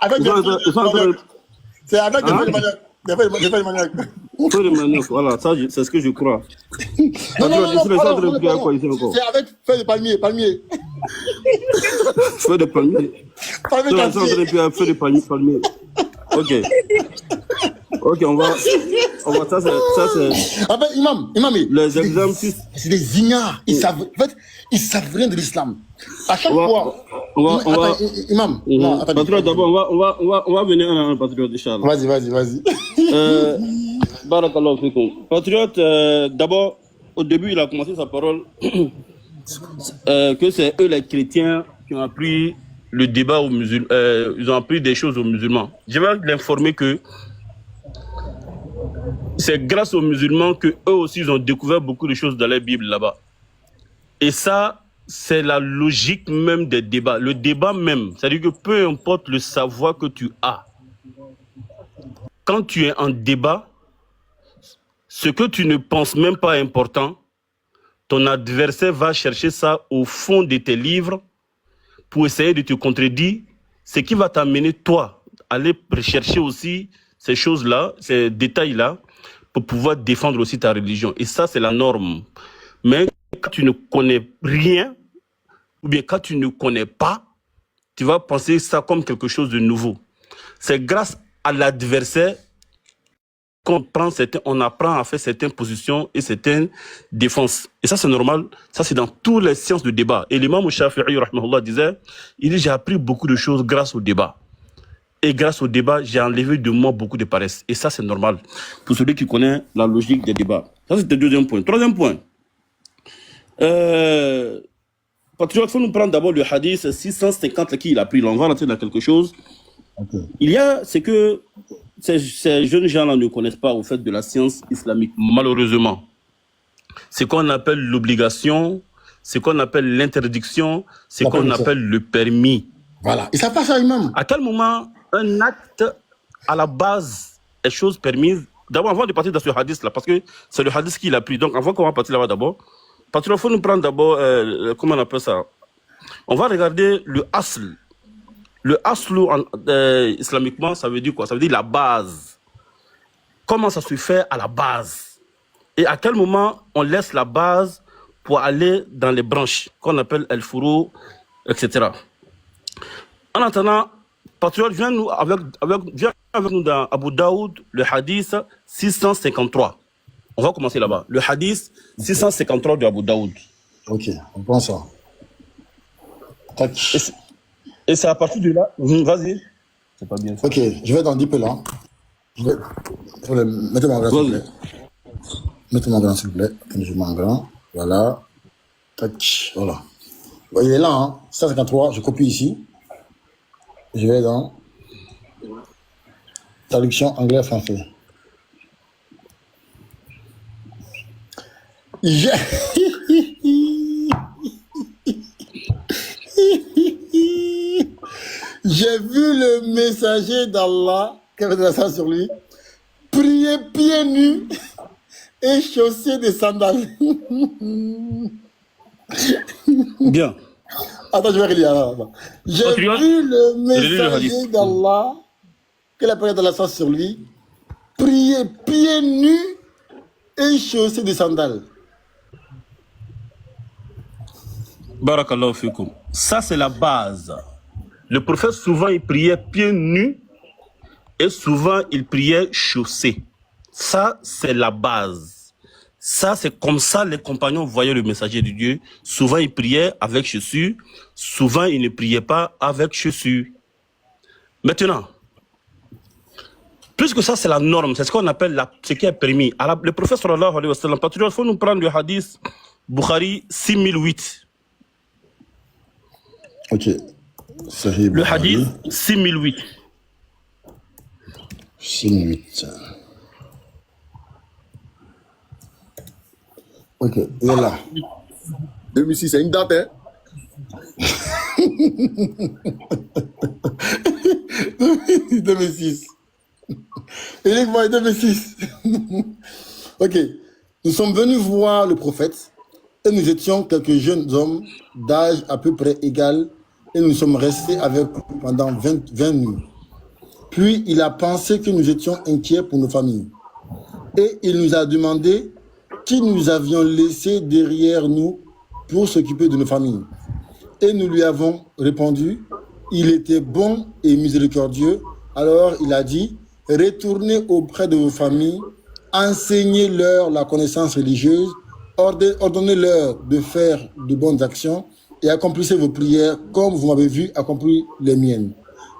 avec Ils sont en train de... c'est avec des Hein? feuilles de manioc. Des feuilles de manioc. Feuille de manioc, voilà, ça, c'est ce que je crois. Non, non, Patriote, non, ici, ils sont en train de non, prier avec quoi ici encore? c'est avec feuilles de palmier, palmier. Feuille de palmier. Palmier Ils sont en train de quartier. prier avec feuille de palmier. Ok. Ok, on va, ça c'est, Ah ben, imam, les exemples, c'est des ignares. Ils savent, en fait, ils savent rien de l'islam. À chaque on va, fois. on va, Imam, non, attendez. Patriote, d'abord, on va venir un à un, Patriote, Inch'Allah. Vas-y. Barakallahu fikum. Patriote, d'abord, au début, il a commencé sa parole que c'est eux les chrétiens qui ont appris le débat aux musulmans, ils ont appris des choses aux musulmans. Je vais l'informer que c'est grâce aux musulmans que eux aussi ils ont découvert beaucoup de choses dans la Bible là-bas. Et ça, c'est la logique même des débats. Le débat même, c'est-à-dire que peu importe le savoir que tu as, quand tu es en débat, ce que tu ne penses même pas important, ton adversaire va chercher ça au fond de tes livres pour essayer de te contredire, ce qui va t'amener, toi, à aller rechercher aussi ces choses-là, ces détails-là, pour pouvoir défendre aussi ta religion. Et ça, c'est la norme. Mais quand tu ne connais rien, ou bien quand tu ne connais pas, tu vas penser ça comme quelque chose de nouveau. C'est grâce à l'adversaire on apprend à faire certaines positions et certaines défenses. Et ça, c'est normal. Ça, c'est dans toutes les sciences de débat. Et l'imam Shafi'i, rahmahullah, disait, il dit, j'ai appris beaucoup de choses grâce au débat. Et grâce au débat, j'ai enlevé de moi beaucoup de paresse. Et ça, c'est normal. Pour celui qui connaît la logique des débats. Ça, c'est le deuxième point. Troisième point. Patriote, il faut nous prendre d'abord le hadith 650 qui il a pris. Là, on va rentrer dans quelque chose. Okay. Il y a, c'est que ces jeunes gens-là ne connaissent pas au fait de la science islamique, malheureusement. C'est qu'on appelle l'obligation, c'est qu'on appelle l'interdiction, c'est qu'on appelle le permis. Voilà. Et ça passe à imam. À quel moment un acte, à la base, est chose permise? D'abord, avant de partir dans ce hadith-là, parce que c'est le hadith qu'il a pris. Donc, avant qu'on va partir là-bas d'abord, parce qu'il faut nous prendre d'abord, comment on appelle ça? On va regarder le asl. Le aslu, islamiquement, ça veut dire quoi? Ça veut dire la base. Comment ça se fait à la base? Et à quel moment on laisse la base pour aller dans les branches, qu'on appelle el fourou, etc. En attendant, Patriote, viens avec nous dans Abu Daoud, le hadith 653. On va commencer là-bas. Le hadith 653 de Abu Daoud. Ok, on prend ça. Tac. Et c'est à partir de là. Vas-y. C'est pas bien ça. Ok, je vais dans 10 peu là. Mettez-moi en grand, s'il vous plaît. Mettez-moi en grand, s'il vous plaît. Je mets en grand. Voilà. Tac. Voilà. Bon, il est là, hein. 153. Je copie ici. Je vais dans traduction anglais-français. J'ai vu le messager d'Allah, qui avait de la sang sur lui, prier pieds nus et chausser des sandales. Bien. Attends, je vais relire. J'ai vu le messager d'Allah, qui a prié de la sang sur lui, prier pieds nus et chausser des sandales. Barakallahu fikum. Ça, c'est la base. Le prophète, souvent, il priait pieds nus et souvent, il priait chaussés. Ça, c'est la base. Ça, c'est comme ça les compagnons voyaient le messager de Dieu. Souvent, ils priaient avec chaussures. Souvent, ils ne priaient pas avec chaussures. Maintenant, puisque ça, c'est la norme, c'est ce qu'on appelle ce qui est permis. Alors, le prophète, sallallahu alayhi wa sallam, patriote, il faut nous prendre le hadith Bukhari 6008. Ok. Le hadith 6008. 6008. Ok, il est là. 2006, c'est une date, hein? 2006. Uniquement 2006. Ok. Nous sommes venus voir le prophète et nous étions quelques jeunes hommes d'âge à peu près égal et nous sommes restés avec lui pendant 20 nuits. Puis il a pensé que nous étions inquiets pour nos familles. Et il nous a demandé qui nous avions laissé derrière nous pour s'occuper de nos familles. Et nous lui avons répondu, il était bon et miséricordieux. Alors il a dit, retournez auprès de vos familles, enseignez-leur la connaissance religieuse, ordonnez-leur de faire de bonnes actions et accomplissez vos prières comme vous m'avez vu accomplir les miennes.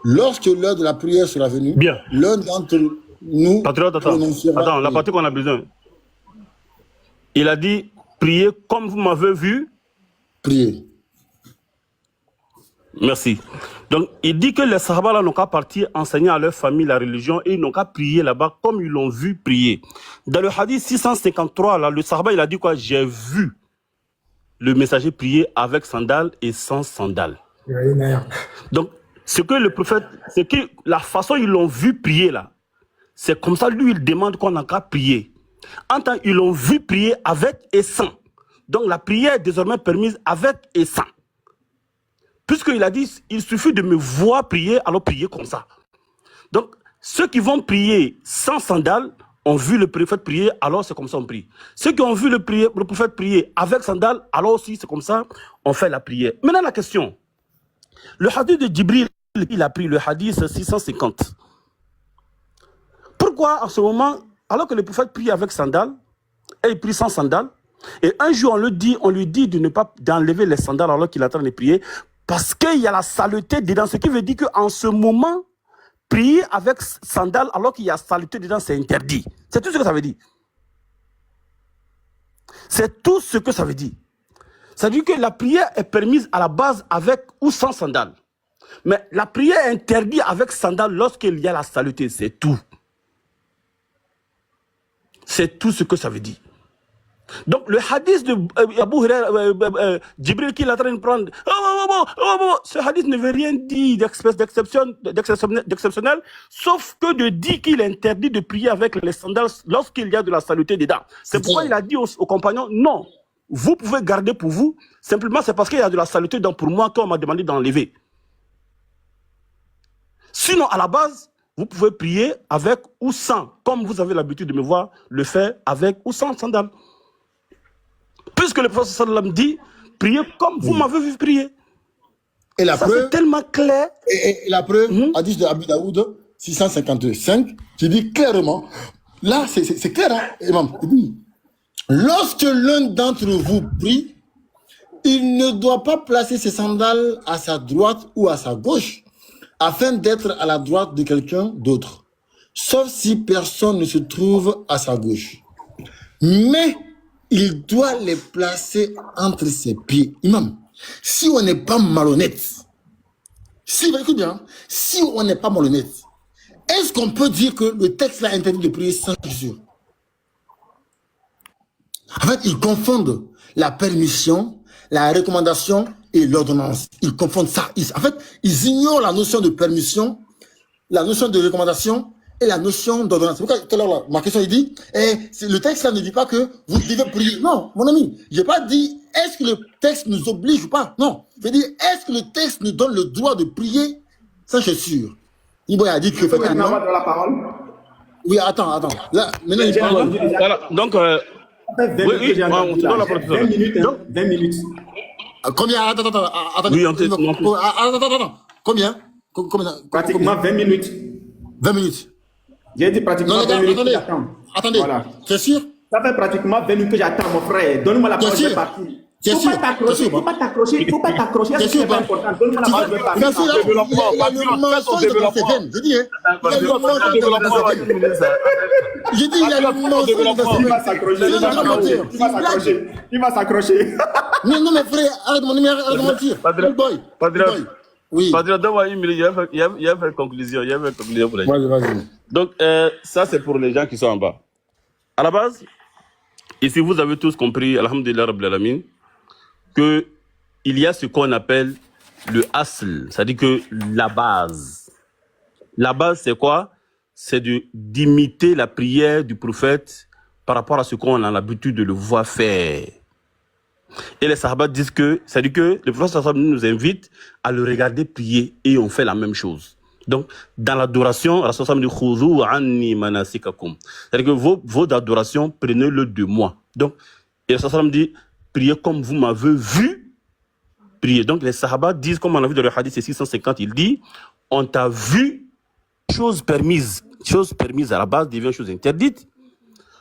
Lorsque l'heure de la prière sera venue, l'un d'entre nous prononcera... Attends, la partie qu'on a besoin. Il a dit, priez comme vous m'avez vu. Priez. Merci. Donc, il dit que les Sahaba n'ont qu'à partir enseigner à leur famille la religion et ils n'ont qu'à prier là-bas comme ils l'ont vu prier. Dans le hadith 653, là, le Sahaba, il a dit quoi? J'ai vu le messager prier avec sandales et sans sandales. Donc, ce que le prophète, c'est que la façon ils l'ont vu prier là, c'est comme ça, lui, il demande qu'on n'a qu'à prier. En tant qu'ils l'ont vu prier avec et sans. Donc, la prière est désormais permise avec et sans. Puisqu'il a dit, il suffit de me voir prier, alors prier comme ça. Donc, ceux qui vont prier sans sandales ont vu le prophète prier, alors c'est comme ça on prie. Ceux qui ont vu le prophète prier avec sandales, alors aussi c'est comme ça on fait la prière. Maintenant la question, le hadith de Djibril, il a pris le hadith 650. Pourquoi en ce moment, alors que le prophète prie avec sandales, et il prie sans sandales, et un jour on lui dit de ne pas d'enlever les sandales alors qu'il est en train de prier, parce qu'il y a la saleté dedans, ce qui veut dire qu'en ce moment, prier avec sandales alors qu'il y a saleté dedans, c'est interdit. C'est tout ce que ça veut dire. C'est tout ce que ça veut dire. Ça veut dire que la prière est permise à la base avec ou sans sandales. Mais la prière est interdite avec sandales lorsqu'il y a la saleté, c'est tout. C'est tout ce que ça veut dire. Donc le hadith de Abu Huraira, Djibril qui est en train de prendre, ce hadith ne veut rien dire d'exceptionnel, sauf que de dire qu'il est interdit de prier avec les sandales lorsqu'il y a de la saleté dedans. C'est pourquoi il a dit aux compagnons, non, vous pouvez garder pour vous, simplement c'est parce qu'il y a de la saleté dedans pour moi qu'on m'a demandé d'enlever. Sinon, à la base, vous pouvez prier avec ou sans, comme vous avez l'habitude de me voir le faire avec ou sans sandales. Puisque le prophète sallam dit, priez comme vous m'avez vu prier. Et la preuve, c'est tellement clair. Et la preuve, hadith de Abu Daoud 655, qui dit clairement, là c'est clair, hein, imam, il dit, lorsque l'un d'entre vous prie, il ne doit pas placer ses sandales à sa droite ou à sa gauche, afin d'être à la droite de quelqu'un d'autre, sauf si personne ne se trouve à sa gauche. Mais il doit les placer entre ses pieds. Imam, si on n'est pas malhonnête, écoute bien, si on n'est pas malhonnête, est-ce qu'on peut dire que le texte là interdit de prier sans chaussures? En fait, ils confondent la permission, la recommandation et l'ordonnance. Ils confondent ça. En fait, ils ignorent la notion de permission, la notion de recommandation et la notion d'ordonnance. Pourquoi tout à l'heure, ma question, il dit, le texte là ne dit pas que vous devez prier. Non, mon ami, je n'ai pas dit, est-ce que le texte nous oblige ou pas? Non. Je veux dire, est-ce que le texte nous donne le droit de prier sans chaussures? Il a dit que effectivement... la parole. Oui, attends. Là, maintenant, il parle. Voilà, donc... oui, on te donne la parole. 20 minutes, hein, 20 minutes. Combien? Attends. Oui, attends. Combien? Pratiquement 20 minutes. 20 minutes. J'ai dit pratiquement 20 minutes que j'attends. Attendez, voilà. C'est sûr? Ça fait pratiquement 20 minutes que j'attends, mon frère. Donne-moi la parole, je vais partir. Faut pas t'accrocher, faut pas t'accrocher. C'est pas important. Donne-moi la parole, je vais partir. Bien sûr, il y a le mensonge dans ses veines. Je dis, hein. Il y a le mensonge dans ses veines. Je dis, il y a le mensonge dans ses veines. Il va s'accrocher. Non, mais frère, arrête de mentir. Boy. Oui. Padre, donne-moi une minute, il y a une conclusion. Pour les gens. Vas-y. Donc, ça, c'est pour les gens qui sont en bas. À la base, ici, vous avez tous compris, alhamdulillah, rabbil alamin, qu'il y a ce qu'on appelle le asl, c'est-à-dire que la base. La base, c'est quoi? C'est d'imiter la prière du prophète par rapport à ce qu'on a l'habitude de le voir faire. Et les Sahaba disent que, c'est-à-dire que le prophète sallallahu alayhi wa sallam nous invite à le regarder prier et on fait la même chose. Donc, dans l'adoration, Rasul sallallahu alayhi wa sallam dit « Khudhu anni manasikakum ». C'est-à-dire que vos adorations, prenez-le de moi. Donc, et Rasul sallallahu alayhi wa sallam dit « Priez comme vous m'avez vu prier ». Donc, les Sahaba disent, comme on a vu dans le hadith 650, il dit « On t'a vu, chose permise à la base devient chose interdite.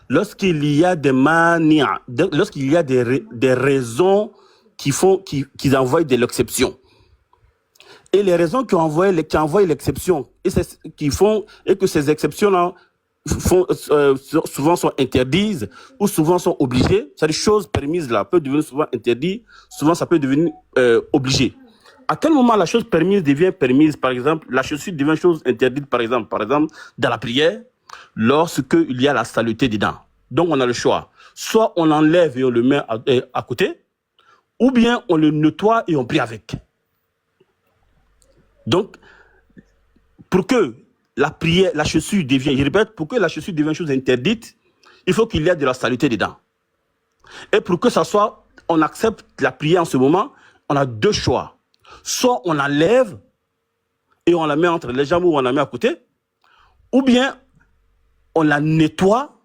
Lorsqu'il y a des manias, lorsqu'il y a des raisons qui envoient de l'exception. Et les raisons qui envoient l'exception, et que ces exceptions-là souvent sont interdites, ou souvent sont obligées, c'est-à-dire choses permises là, peut devenir souvent interdites, souvent ça peut devenir obligé. À quel moment la chose permise devient permise? Par exemple, la chaussure devient chose interdite, par exemple dans la prière, lorsqu'il y a la saleté dedans. Donc, on a le choix. Soit on l'enlève et on le met à côté, ou bien on le nettoie et on prie avec. Donc, pour que la chaussure devienne, je répète, pour que la chaussure devienne chose interdite, il faut qu'il y ait de la saleté dedans. Et pour que ça soit, on accepte la prière en ce moment, on a deux choix. Soit on l'enlève et on la met entre les jambes ou on la met à côté, ou bien on la nettoie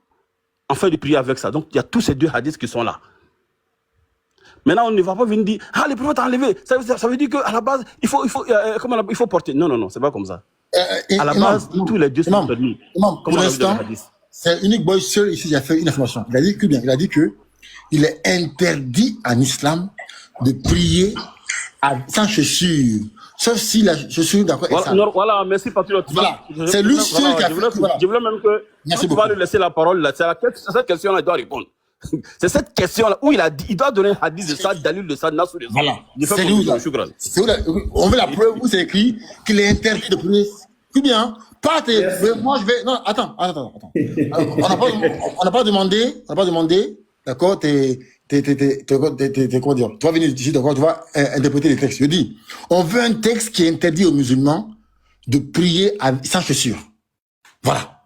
en fait de prier avec ça. Donc il y a tous ces deux hadiths qui sont là. Maintenant on ne va pas venir dire « Ah, le prophète a enlevé ». Ça veut dire qu'à la base, il faut porter. Non, c'est pas comme ça. À la base, tous les deux sont permis. Pour l'instant, c'est Unique Boy seul ici qui a fait une information. Il a dit que il est interdit en islam de prier sans chaussure. Sauf si la chaussure d'accord. Voilà, merci Patriote. Voilà. C'est lui seul qui a fait. Je voulais même que tu vas lui laisser la parole. C'est cette question-là, il doit répondre. C'est cette question-là où il doit donner un hadith de ça, dalil de ça, nasou de ça. Voilà. On veut la preuve où c'est écrit qu'il est interdit de prier. Tout bien. Moi je vais. Non, attends. On n'a pas demandé. D'accord, comment dire, tu vas venir ici, d'accord, tu vas interpréter les textes. Je dis, on veut un texte qui interdit aux musulmans de prier sans chaussures. Voilà.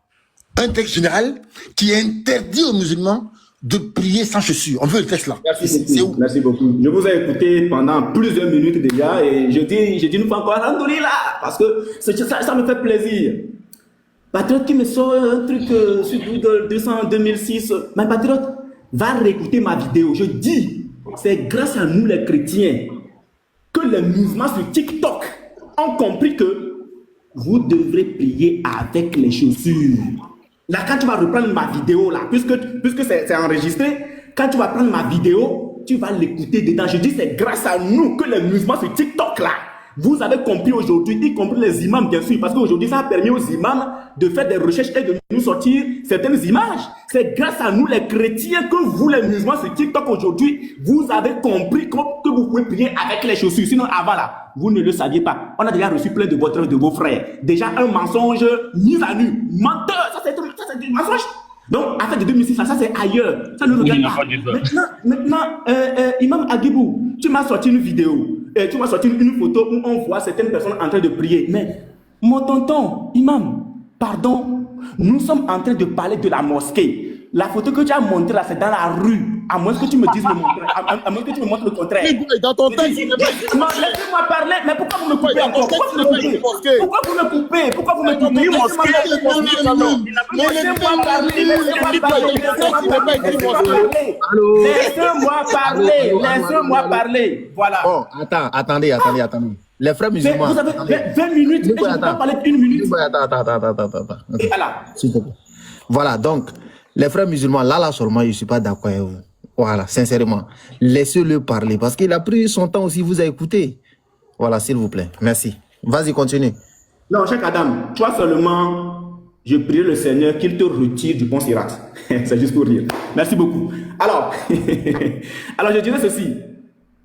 Un texte général qui interdit aux musulmans de prier sans chaussures. On veut le texte là. Merci beaucoup. Je vous ai écouté pendant plusieurs minutes déjà et je dis nous pas encore alhamdoulilah parce que ça me fait plaisir. Patriote qui me sort un truc sur 2006, mais patriote, va réécouter ma vidéo. Je dis, c'est grâce à nous les chrétiens que les mouvements sur TikTok ont compris que vous devrez prier avec les chaussures. Là, quand tu vas reprendre ma vidéo, là, puisque c'est enregistré, quand tu vas prendre ma vidéo, tu vas l'écouter dedans. Je dis, c'est grâce à nous que les mouvements sur TikTok, là, vous avez compris aujourd'hui, y compris les imams, bien sûr, parce qu'aujourd'hui, ça a permis aux imams de faire des recherches et de nous sortir certaines images. C'est grâce à nous, les chrétiens, que vous, les musulmans sur TikTok aujourd'hui, vous avez compris que vous pouvez prier avec les chaussures. Sinon, avant là, vous ne le saviez pas. On a déjà reçu plein de vos frères. Déjà, un mensonge mis à nu. Menteur, ça c'est du mensonge. Donc, affaire de 2006, ça c'est ailleurs. Ça ne nous regarde pas. Maintenant, Imam Agibou, tu m'as sorti une vidéo. Tu m'as sorti une photo où on voit certaines personnes en train de prier. Mais, mon tonton, Imam, pardon, nous sommes en train de parler de la mosquée. La photo que tu as montrée là, c'est dans la rue. À moins que tu me dises le contraire. À moins que tu me montres le contraire. Dans ton texte, laissez-moi parler. Mais pourquoi vous me coupez encore? Pourquoi vous me coupez? Pourquoi vous me coupez? Laissez-moi parler. Voilà. Bon, attendez. Les frères musulmans. Vous avez 20 minutes et je ne peux pas parler d'1 minute. Attends. Voilà, donc, les frères musulmans, là seulement, je ne suis pas d'accord avec vous. Voilà, sincèrement. Laissez-le parler parce qu'il a pris son temps aussi, vous a écouté. Voilà, s'il vous plaît. Merci. Vas-y, continue. Non, Cheikh Adam, toi seulement, je prie le Seigneur qu'il te retire du pont Sirac. C'est juste pour rire. Merci beaucoup. Alors, je dirais ceci.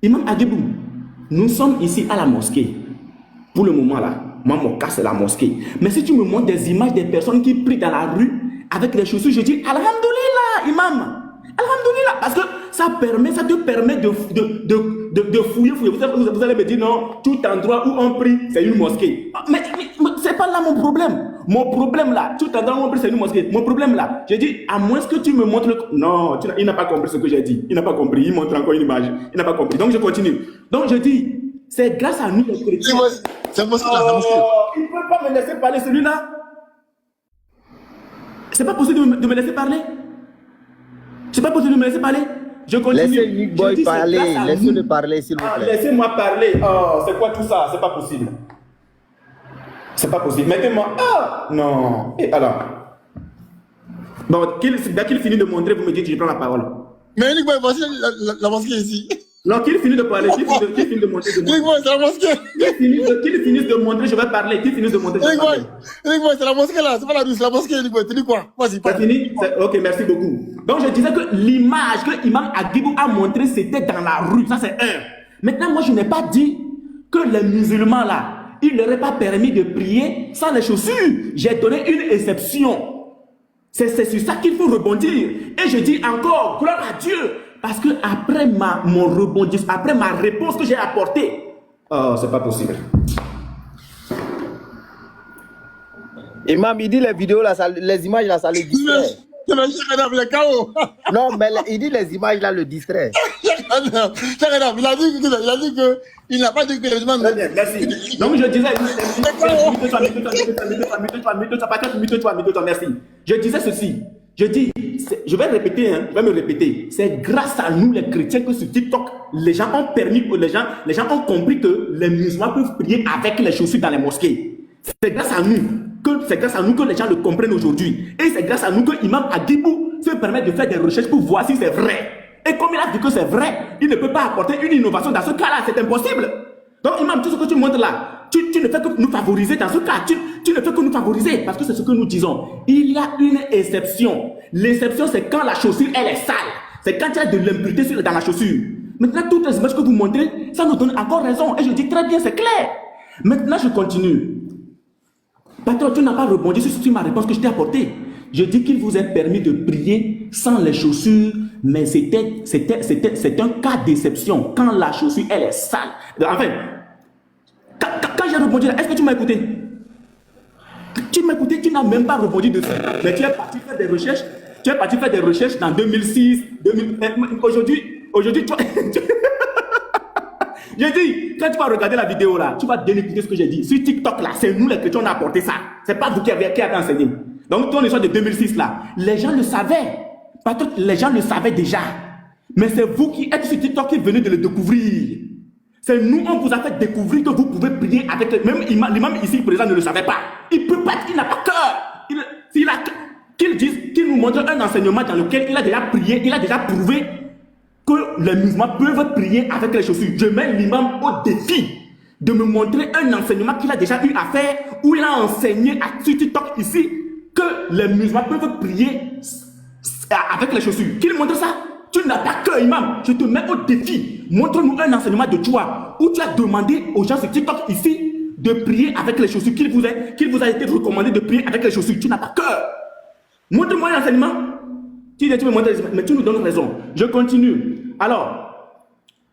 Imam Agibou, nous sommes ici à la mosquée. Pour le moment là, mon cas c'est la mosquée. Mais si tu me montres des images des personnes qui prient dans la rue avec les chaussures, je dis alhamdoulilah, imam. Alhamdoulilah. Parce que ça te permet de fouiller. Vous allez me dire non, tout endroit où on prie, c'est une mosquée. Mais c'est pas là mon problème. Mon problème là, tout à l'heure, c'est une mosquée. Mon problème là, j'ai dit, à moins que tu me montres Non, il n'a pas compris ce que j'ai dit. Il n'a pas compris. Il montre encore une image. Il n'a pas compris. Donc, je continue. Donc, je dis, c'est grâce à nous les chrétiens. C'est mosquée là, c'est mosquée. Il ne peut pas me laisser parler celui-là. C'est pas possible de me laisser parler. C'est pas possible de me laisser parler. Je continue. Laissez Nick Boy parler. Laissez-le parler, s'il vous plaît. Laissez-moi parler. Oh, c'est quoi tout ça? C'est pas possible. C'est pas possible. Mettez-moi. Ah, non. Et alors? Bon, dès qu'il finit de montrer, vous me dites que je prends la parole. Mais Nick Boy, voici la mosquée ici. Non, qu'il finisse de parler, qu'il finisse de montrer. Nick Boy, c'est la mosquée. Qu'il finisse de montrer, je vais parler. Qu'il finisse de montrer, je vais parler. Nick Boy, c'est la mosquée là, c'est pas la rue, c'est la mosquée, Nick Boy. Tu dis quoi? Vas-y, c'est fini? Ok, merci beaucoup. Donc, je disais que l'image que Imam Agibou a montrée, c'était dans la rue. Ça, c'est un. Maintenant, moi, je n'ai pas dit que les musulmans là, il ne leur est pas permis de prier sans les chaussures. J'ai donné une exception. C'est sur ça qu'il faut rebondir. Et je dis encore, gloire à Dieu. Parce que après mon rebondissement, après ma réponse que j'ai apportée, oh, c'est pas possible. Imam, il dit les vidéos, là, les images, là, ça le distrait. Non, mais il dit les images, là, le distrait. Il a dit qu'il n'a pas dit que les musulmans... Merci. Donc, je disais... Merci. Je disais ceci. Je dis, je vais répéter, hein, je vais me répéter. C'est grâce à nous, les chrétiens, que sur TikTok, les gens ont permis, les gens ont compris que les musulmans peuvent prier avec les chaussures dans les mosquées. C'est grâce à nous que les gens le comprennent aujourd'hui. Et c'est grâce à nous que Imam Agibou se permet de faire des recherches pour voir si c'est vrai. Et comme il a dit que c'est vrai, il ne peut pas apporter une innovation dans ce cas-là, c'est impossible. Donc Imam, tout ce que tu montres là, tu ne fais que nous favoriser dans ce cas. Tu ne fais que nous favoriser parce que c'est ce que nous disons. Il y a une exception. L'exception, c'est quand la chaussure, elle est sale. C'est quand il y a de l'impureté dans la chaussure. Maintenant, toutes les images que vous montrez, ça nous donne encore raison. Et je dis très bien, c'est clair. Maintenant, je continue. Patron, tu n'as pas rebondi sur ma réponse que je t'ai apportée. Je dis qu'il vous est permis de prier sans les chaussures, mais c'est un cas d'exception. Quand la chaussure, elle est sale. Enfin, quand j'ai rebondi là, est-ce que tu m'as écouté? Tu m'as écouté, tu n'as même pas rebondi dessus. Mais tu es parti faire des recherches. Tu es parti faire des recherches dans 2006, 2000. Aujourd'hui, toi. J'ai dit, quand tu vas regarder la vidéo là, tu vas bien écouter ce que j'ai dit. Sur TikTok là, c'est nous les chrétiens qui ont apporté ça. C'est pas vous qui avez enseigné. Donc ton histoire de 2006 là, les gens le savaient. Les gens le savaient déjà. Mais c'est vous qui êtes sur TikTok qui venez de le découvrir. C'est nous, on vous a fait découvrir que vous pouvez prier avec... Même l'imam ici présent ne le savait pas. Il peut pas, il n'a pas cœur. Qu'il nous montre un enseignement dans lequel il a déjà prié, il a déjà prouvé que les musulmans peuvent prier avec les chaussures. Je mets l'imam au défi de me montrer un enseignement qu'il a déjà eu à faire, où il a enseigné sur TikTok ici que les musulmans peuvent prier avec les chaussures. Qu'il montre ça. Tu n'as pas que imam. Je te mets au défi. Montre-nous un enseignement de toi où tu as demandé aux gens sur TikTok ici de prier avec les chaussures, qu'il vous a été recommandé de prier avec les chaussures. Tu n'as pas cœur. Montre-moi un enseignement. Tu me montres, mais tu nous donnes raison. Je continue. Alors,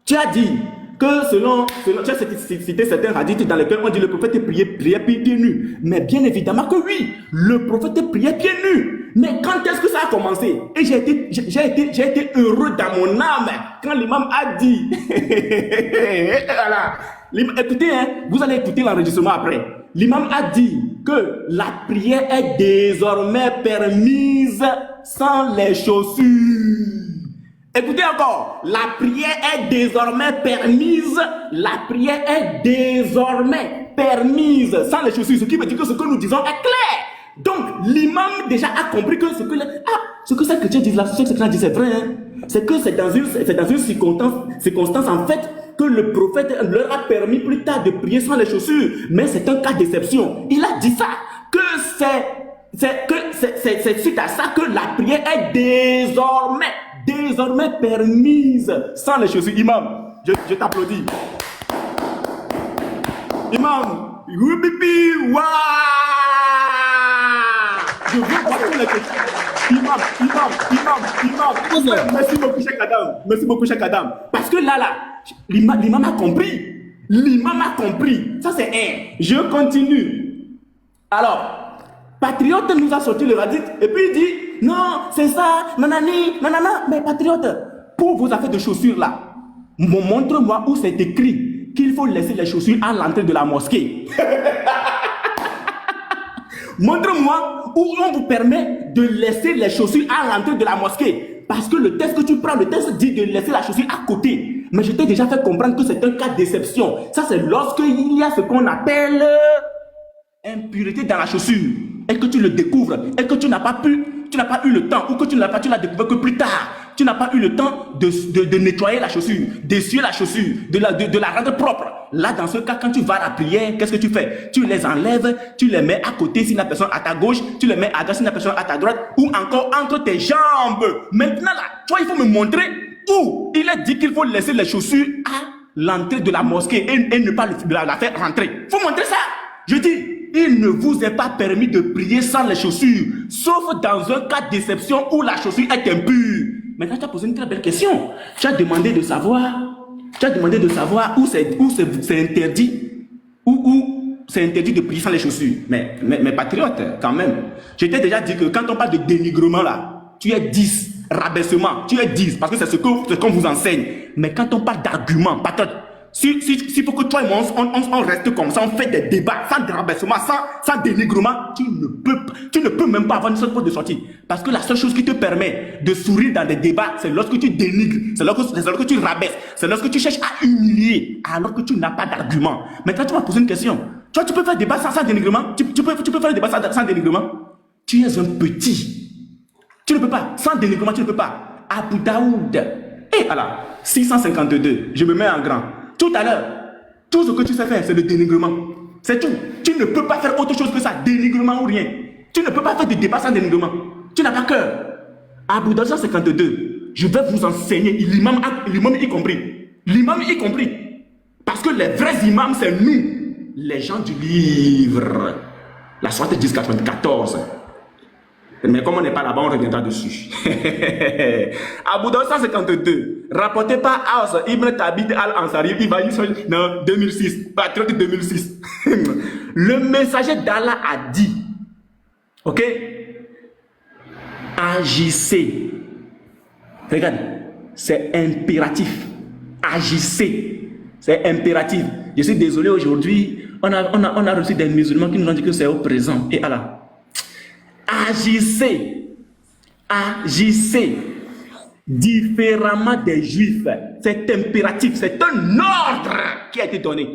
tu as dit que selon tu as cité certains hadiths dans lesquels on dit le prophète priait pieds nus. Mais bien évidemment que oui, le prophète priait pieds nus. Mais quand est-ce que ça a commencé? Et j'ai été heureux dans mon âme quand l'imam a dit. Voilà. Écoutez, hein, vous allez écouter l'enregistrement après. L'imam a dit que la prière est désormais permise sans les chaussures. Écoutez encore, la prière est désormais permise. La prière est désormais permise sans les chaussures. Ce qui veut dire que ce que nous disons est clair. Donc, l'imam déjà a compris que ce que ces chrétiens disent là, ce que ces chrétiens disent c'est vrai. Hein? C'est que c'est dans une circonstance en fait que le prophète leur a permis plus tard de prier sans les chaussures. Mais c'est un cas d'exception. Il a dit ça, que c'est suite à ça que la prière est désormais permise sans les chaussures. Imam, je t'applaudis. Imam, youbibi, waouh! Je veux voir tous les chrétiens. Imam. Merci beaucoup, Cheikh Adam. Merci beaucoup, Cheikh Adam. Parce que là, l'imam a compris. L'imam a compris. Ça, c'est un. Je continue. Alors, Patriote nous a sorti le radis et puis il dit non, c'est ça, nanani, nanana. Mais Patriote, pour vos affaires de chaussures là, montre-moi où c'est écrit qu'il faut laisser les chaussures à l'entrée de la mosquée. Montre-moi où on vous permet de laisser les chaussures à l'entrée de la mosquée. Parce que le texte que tu prends, le texte dit de laisser la chaussure à côté. Mais je t'ai déjà fait comprendre que c'est un cas d'exception. Ça, c'est lorsqu'il y a ce qu'on appelle impureté dans la chaussure. Et que tu le découvres. Et que tu n'as pas eu le temps. Ou que tu l'as découvert que plus tard. Tu n'as pas eu le temps de nettoyer la chaussure, d'essuyer la chaussure, de la rendre propre. Là, dans ce cas, quand tu vas à la prière, qu'est-ce que tu fais? Tu les enlèves, tu les mets à côté si la personne à ta gauche, tu les mets à droite si la personne à ta droite, ou encore entre tes jambes. Maintenant, là, toi, il faut me montrer où il est dit qu'il faut laisser les chaussures à l'entrée de la mosquée et ne pas la faire rentrer. Il faut montrer ça. Je dis, il ne vous est pas permis de prier sans les chaussures, sauf dans un cas d'exception où la chaussure est impure. Maintenant, tu as posé une très belle question. Tu as demandé de savoir où c'est interdit, où c'est interdit de prier sans les chaussures. Mais patriote, quand même, je t'ai déjà dit que quand on parle de dénigrement là, tu es 10, rabaissement, tu es 10, parce que c'est ce qu'on vous enseigne. Mais quand on parle d'argument, patriote, s'il faut que toi et moi, on reste comme ça, on fait des débats sans rabaissement, sans dénigrement, tu ne peux même pas avoir une seule porte de sortie. Parce que la seule chose qui te permet de sourire dans des débats, c'est lorsque tu dénigres, c'est lorsque tu rabaisses, c'est lorsque tu cherches à humilier, alors que tu n'as pas d'argument. Maintenant, tu vas poser une question. Toi, tu peux faire débat sans dénigrement? Tu peux faire débat sans dénigrement? Tu es un petit. Tu ne peux pas. Sans dénigrement, tu ne peux pas. Abu Daoud. Et voilà, 652, je me mets en grand. Tout à l'heure, tout ce que tu sais faire, c'est le dénigrement. C'est tout. Tu ne peux pas faire autre chose que ça, dénigrement ou rien. Tu ne peux pas faire de débat sans dénigrement. Tu n'as pas cœur. Abu Daoud 152, je vais vous enseigner, l'imam y compris. L'imam y compris. Parce que les vrais imams, c'est nous, les gens du livre. La soirée 1094. Mais comme on n'est pas là-bas, on reviendra dessus. Abu Daoud 152, rapporté par Aws Ibn Tabid al-Ansari, non, 2006, patriote 2006. Le messager d'Allah a dit, ok, agissez. Regarde, c'est impératif. Agissez, c'est impératif. Je suis désolé, aujourd'hui, on a reçu des musulmans qui nous ont dit que c'est au présent. Et Allah. Agissez différemment des juifs. C'est impératif, c'est un ordre qui a été donné.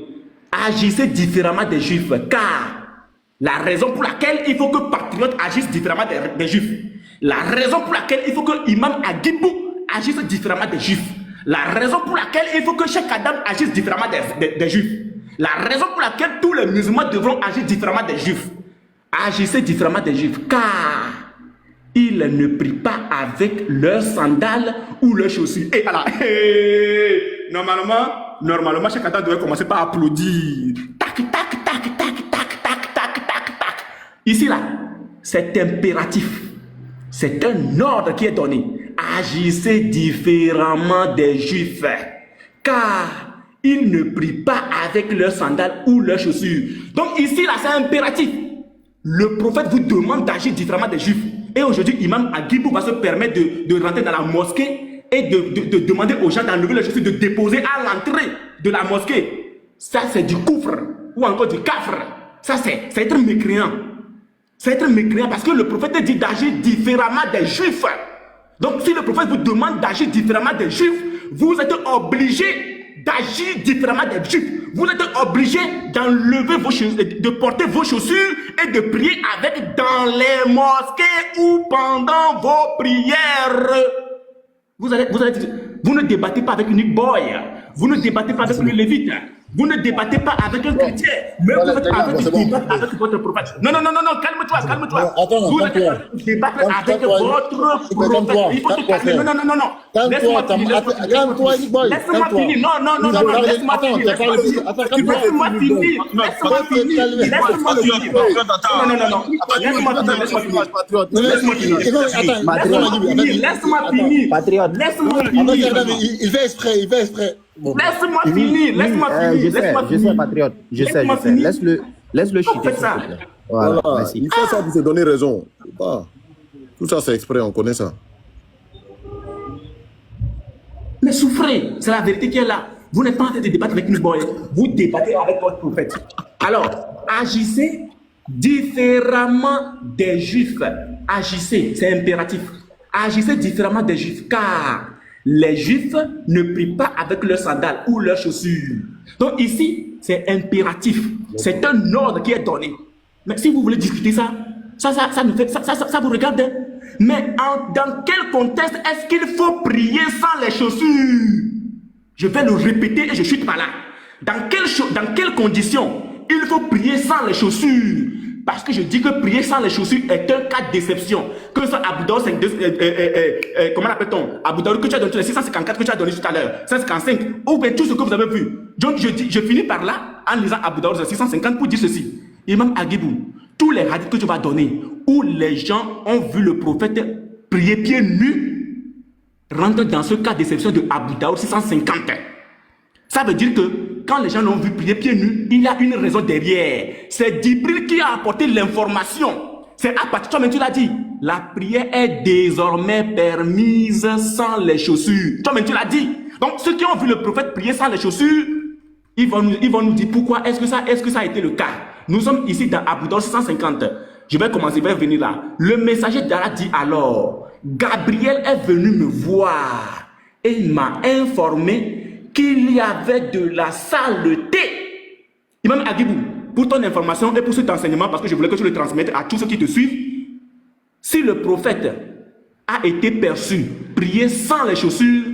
Agissez différemment des juifs, car la raison pour laquelle il faut que patriote agisse différemment des juifs, la raison pour laquelle il faut que imam Agibou agisse différemment des juifs, la raison pour laquelle il faut que Cheikh Adam agisse différemment des juifs, la raison pour laquelle tous les musulmans devront agir différemment des juifs. Agissez différemment des juifs, car ils ne prient pas avec leurs sandales ou leurs chaussures. Et alors, normalement, chaque Adam devrait commencer par applaudir. Tac, tac, tac, tac, tac, tac, tac, tac, tac. Ici, là, c'est impératif. C'est un ordre qui est donné. Agissez différemment des juifs, car ils ne prient pas avec leurs sandales ou leurs chaussures. Donc ici, là, c'est impératif. Le prophète vous demande d'agir différemment des juifs. Et aujourd'hui, Imam Agibou va se permettre de rentrer dans la mosquée et de demander aux gens d'enlever les chaussures, de déposer à l'entrée de la mosquée. Ça, c'est du coufre ou encore du kafr. Ça, c'est être mécréant. C'est être mécréant parce que le prophète dit d'agir différemment des juifs. Donc, si le prophète vous demande d'agir différemment des juifs, vous êtes obligé d'agir différemment des juifs. Vous êtes obligé d'enlever vos chaussures, de porter vos chaussures et de prier avec dans les mosquées ou pendant vos prières. Vous ne débattez pas avec une boy, vous ne débattez pas avec une lévite, vous ne débattez pas avec un chrétien, mais vous êtes avec votre prophète. Non, calme-toi. Vous êtes débattre avec votre prophète. Il faut te calmer. Non. Laisse-moi finir. Laisse-moi finir. Patriote. Il fait exprès. Laisse-moi finir. Je sais, patriote. Je sais. Laisse-le chuter. Voilà, Voilà, merci. il fait ça pour se donner raison. Bah, tout ça, c'est exprès, on connaît ça. Mais souffrez, c'est la vérité qui est là. Vous n'êtes pas en train de débattre avec nous, boy. Vous débattez avec votre prophète. Alors, agissez différemment des Juifs. Agissez, c'est impératif. Agissez différemment des Juifs, car les Juifs ne prient pas avec leurs sandales ou leurs chaussures. Donc ici, c'est impératif. C'est un ordre qui est donné. Mais si vous voulez discuter ça vous regarde. Mais dans quel contexte est-ce qu'il faut prier sans les chaussures? Je vais le répéter et je chute par là. Dans quelles conditions il faut prier sans les chaussures? Parce que je dis que prier sans les chaussures est un cas d'exception. Que ça, Abu Daoud, comment l'appelle-t-on? Abu Daoud que tu as donné, 654 que tu as donné tout à l'heure, 555, ou bien tout ce que vous avez vu. Donc je finis par là en lisant Abu Daoud 650 pour dire ceci. Imam Agibou, tous les hadiths que tu vas donner, où les gens ont vu le prophète prier pieds nus, rentrent dans ce cas d'exception de Abu Daoud 650. Ça veut dire que quand les gens l'ont vu prier pieds nus, il y a une raison derrière. C'est Djibril qui a apporté l'information. C'est à partir de toi-même, tu l'as dit. La prière est désormais permise sans les chaussures. Toi-même, tu l'as dit. Donc, ceux qui ont vu le prophète prier sans les chaussures, ils vont nous dire pourquoi est-ce que ça a été le cas. Nous sommes ici dans Abu Daoud 650. Je vais commencer, je vais venir là. Le messager d'Allah dit alors, Gabriel est venu me voir et il m'a informé qu'il y avait de la saleté. Imam Agibou, pour ton information et pour cet enseignement, parce que je voulais que tu le transmettes à tous ceux qui te suivent, si le prophète a été perçu prier sans les chaussures,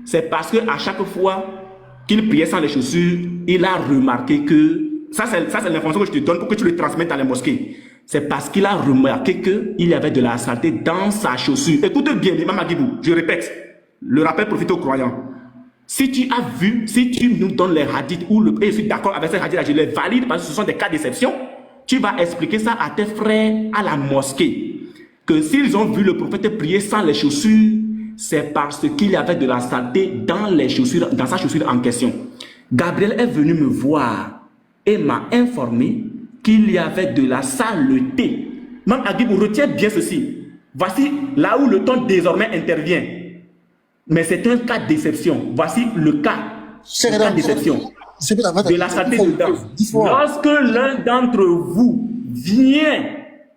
c'est parce qu'à chaque fois qu'il priait sans les chaussures, il a remarqué que, ça c'est l'information que je te donne pour que tu le transmettes dans les mosquées, c'est parce qu'il a remarqué qu'il y avait de la saleté dans sa chaussure. Écoute bien, l'imam Agibou, je répète, le rappel profite aux croyants. Si tu as vu, si tu nous donnes les hadiths, et je suis d'accord avec ces hadiths-là, je les valide parce que ce sont des cas d'exception, tu vas expliquer ça à tes frères à la mosquée. Que s'ils ont vu le prophète prier sans les chaussures, c'est parce qu'il y avait de la saleté dans les chaussures, dans sa chaussure en question. Gabriel est venu me voir et m'a informé qu'il y avait de la saleté. Même Agibou, retiens bien ceci. Voici là où le temps désormais intervient. Mais c'est un cas d'exception. Voici le cas d'exception. De la saleté dedans. Lorsque l'un d'entre vous vient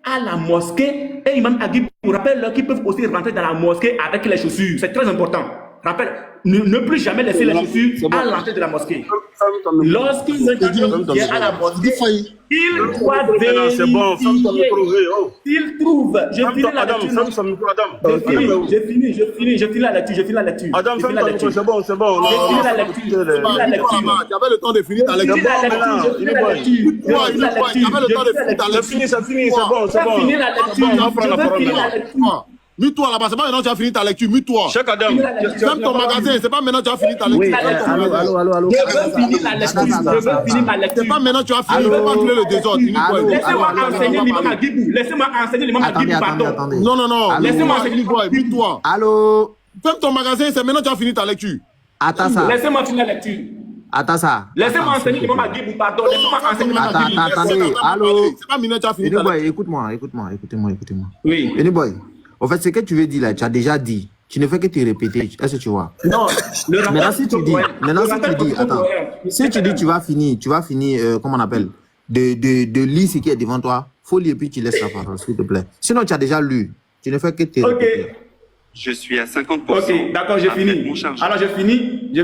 à la mosquée, et Imam Agibou rappelle qu'ils peuvent aussi rentrer dans la mosquée avec les chaussures. C'est très important. Rappelle, ne plus jamais laisser les chaussures à l'entrée de la mosquée. Lorsque l'un d'entre vous vient à la mosquée, il doit vérifier. C'est bon, S'il trouve, je finis la lecture. Je finis la lecture. Adam, c'est bon. Je finis la lecture. Tu avais le temps de finir ta lecture. Tu avais le temps de finir ta lecture. C'est fini, c'est bon. Mute-toi là-bas, c'est pas maintenant que tu as fini ta lecture, mute-toi. Check Adam. Ferme ton magasin, c'est pas maintenant que tu as fini ta lecture. Oui, allô. Je veux finir ma lecture. C'est pas maintenant que tu as fini, il ne faut pas créer le désordre. Laissez-moi enseigner l'imam Agibou. Laissez-moi enseigner l'imam Agibou, pardon. Non. Laissez-moi enseigner Boy, mute-toi. Allô. Ferme ton magasin, c'est maintenant que tu as fini ta lecture. Attends ça. Laissez-moi finir la lecture. Laissez-moi enseigner l'imam Agibou, pardon. Laissez-moi enseigner l'imam Agibou. Attendez, allô. C'est pas maintenant que tu as fini ta lecture. Écoutez-moi. Oui. Anyboy, en fait, ce que tu veux dire là, tu as déjà dit. Tu ne fais que te répéter. Est-ce que tu vois? Non. Maintenant, si tu dis, attends, si tu dis tu vas finir, comment on appelle, de lire ce qui est devant toi, faut lire et puis tu laisses la parole, s'il te plaît. Sinon, tu as déjà lu. Tu ne fais que te répéter. Ok. Je suis à 50%. Ok, d'accord, j'ai fini. Alors, j'ai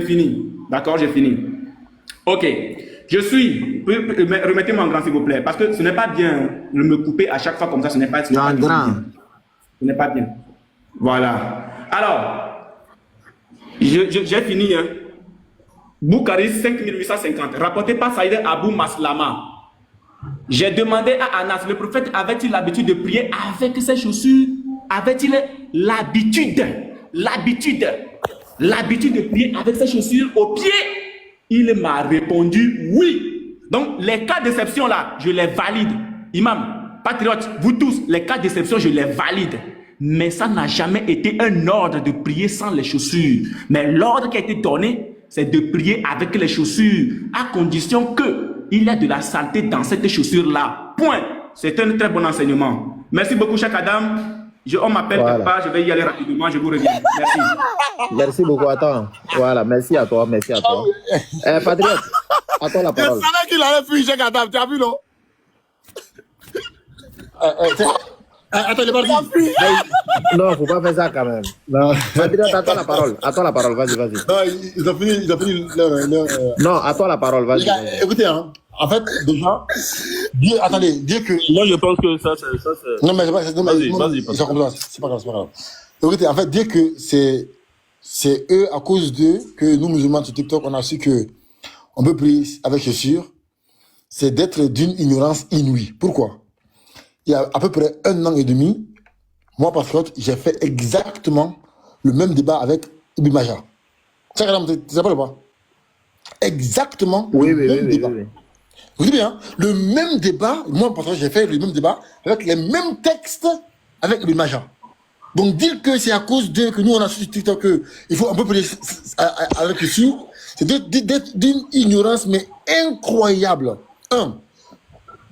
fini. D'accord, j'ai fini. Ok. Remettez-moi en grand, s'il vous plaît, parce que ce n'est pas bien de me couper à chaque fois comme ça, ce n'est pas bien. Ce n'est pas bien. Voilà. Alors, j'ai fini. Hein. Boukharis 5850, rapporté par Saïd Abou Maslama. J'ai demandé à Anas, le prophète avait-il l'habitude de prier avec ses chaussures? Avait-il l'habitude de prier avec ses chaussures aux pieds? Il m'a répondu oui. Donc, les cas d'exception là, je les valide. Imam, patriote, vous tous, les cas d'exception, je les valide. Mais ça n'a jamais été un ordre de prier sans les chaussures. Mais l'ordre qui a été donné, c'est de prier avec les chaussures, à condition qu'il y a de la saleté dans cette chaussure-là. Point. C'est un très bon enseignement. Merci beaucoup, Cheikh Adam. On m'appelle quelque part, je vais y aller rapidement, je vous reviens. Merci. Merci beaucoup, attends. Voilà, merci à toi, merci à toi. Patriote, à toi la Je parole. savais qu'il allait fuir Cheikh Adam, tu as vu, non? Attends, il est parti. Non, faut pas faire ça quand même. Non, Patriote, à toi la parole. À toi la parole, vas-y, vas-y. non, ils ont fini leur. Non, à toi la parole, Les vas-y. gars, écoutez, hein, en fait, déjà, dire que. Moi, je pense que ça, c'est... Non, mais c'est pas. Non, mais Vas-y, non, vas-y, c'est pas grave, c'est pas grave. Écoutez, en fait, dire que c'est eux, à cause d'eux, que nous, musulmans sur TikTok, on a su que on peut prier avec chaussures, c'est d'être d'une ignorance inouïe. Pourquoi? Il y a à peu près 1 an et demi, moi, Patriote, j'ai fait exactement le même débat avec Ibi Maja. Ça, tu te rappelles pas? Exactement Oui, le oui, même oui, débat. oui, oui. Vous dites bien, le même débat, moi, Patriote, j'ai fait le même débat avec les mêmes textes avec Ibi Maja. Donc, dire que c'est à cause d'eux que nous, on a su sur TikTok qu'il faut un peu prier avec ceci, c'est d'être d'une ignorance, mais incroyable. Un.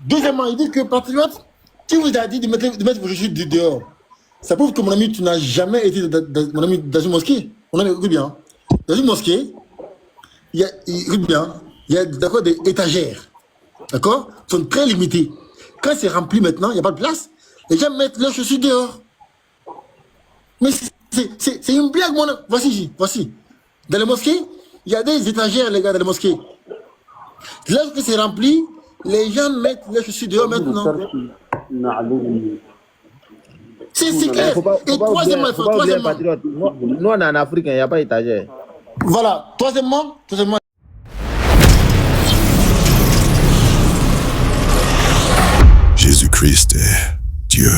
Deuxièmement, il dit que Patriote, qui vous a dit de mettre vos chaussures dehors? Ça prouve que, mon ami, tu n'as jamais été mon ami, dans une mosquée. Mon ami, écoute bien. Dans une mosquée, écoute bien, il y a d'accord des étagères. D'accord? Qui sont très limitées. Quand c'est rempli maintenant, il n'y a pas de place, les gens mettent leurs chaussures dehors. Mais c'est une blague, mon ami. Voici. Dans les mosquées, il y a des étagères, les gars, dans les mosquées. Lorsque c'est rempli, les gens mettent leurs chaussures dehors maintenant. C'est clair. Faut pas oublier, Patriote. Nous, on est en Afrique, il n'y a pas d'étagère. Voilà. Troisièmement, Jésus-Christ est Dieu.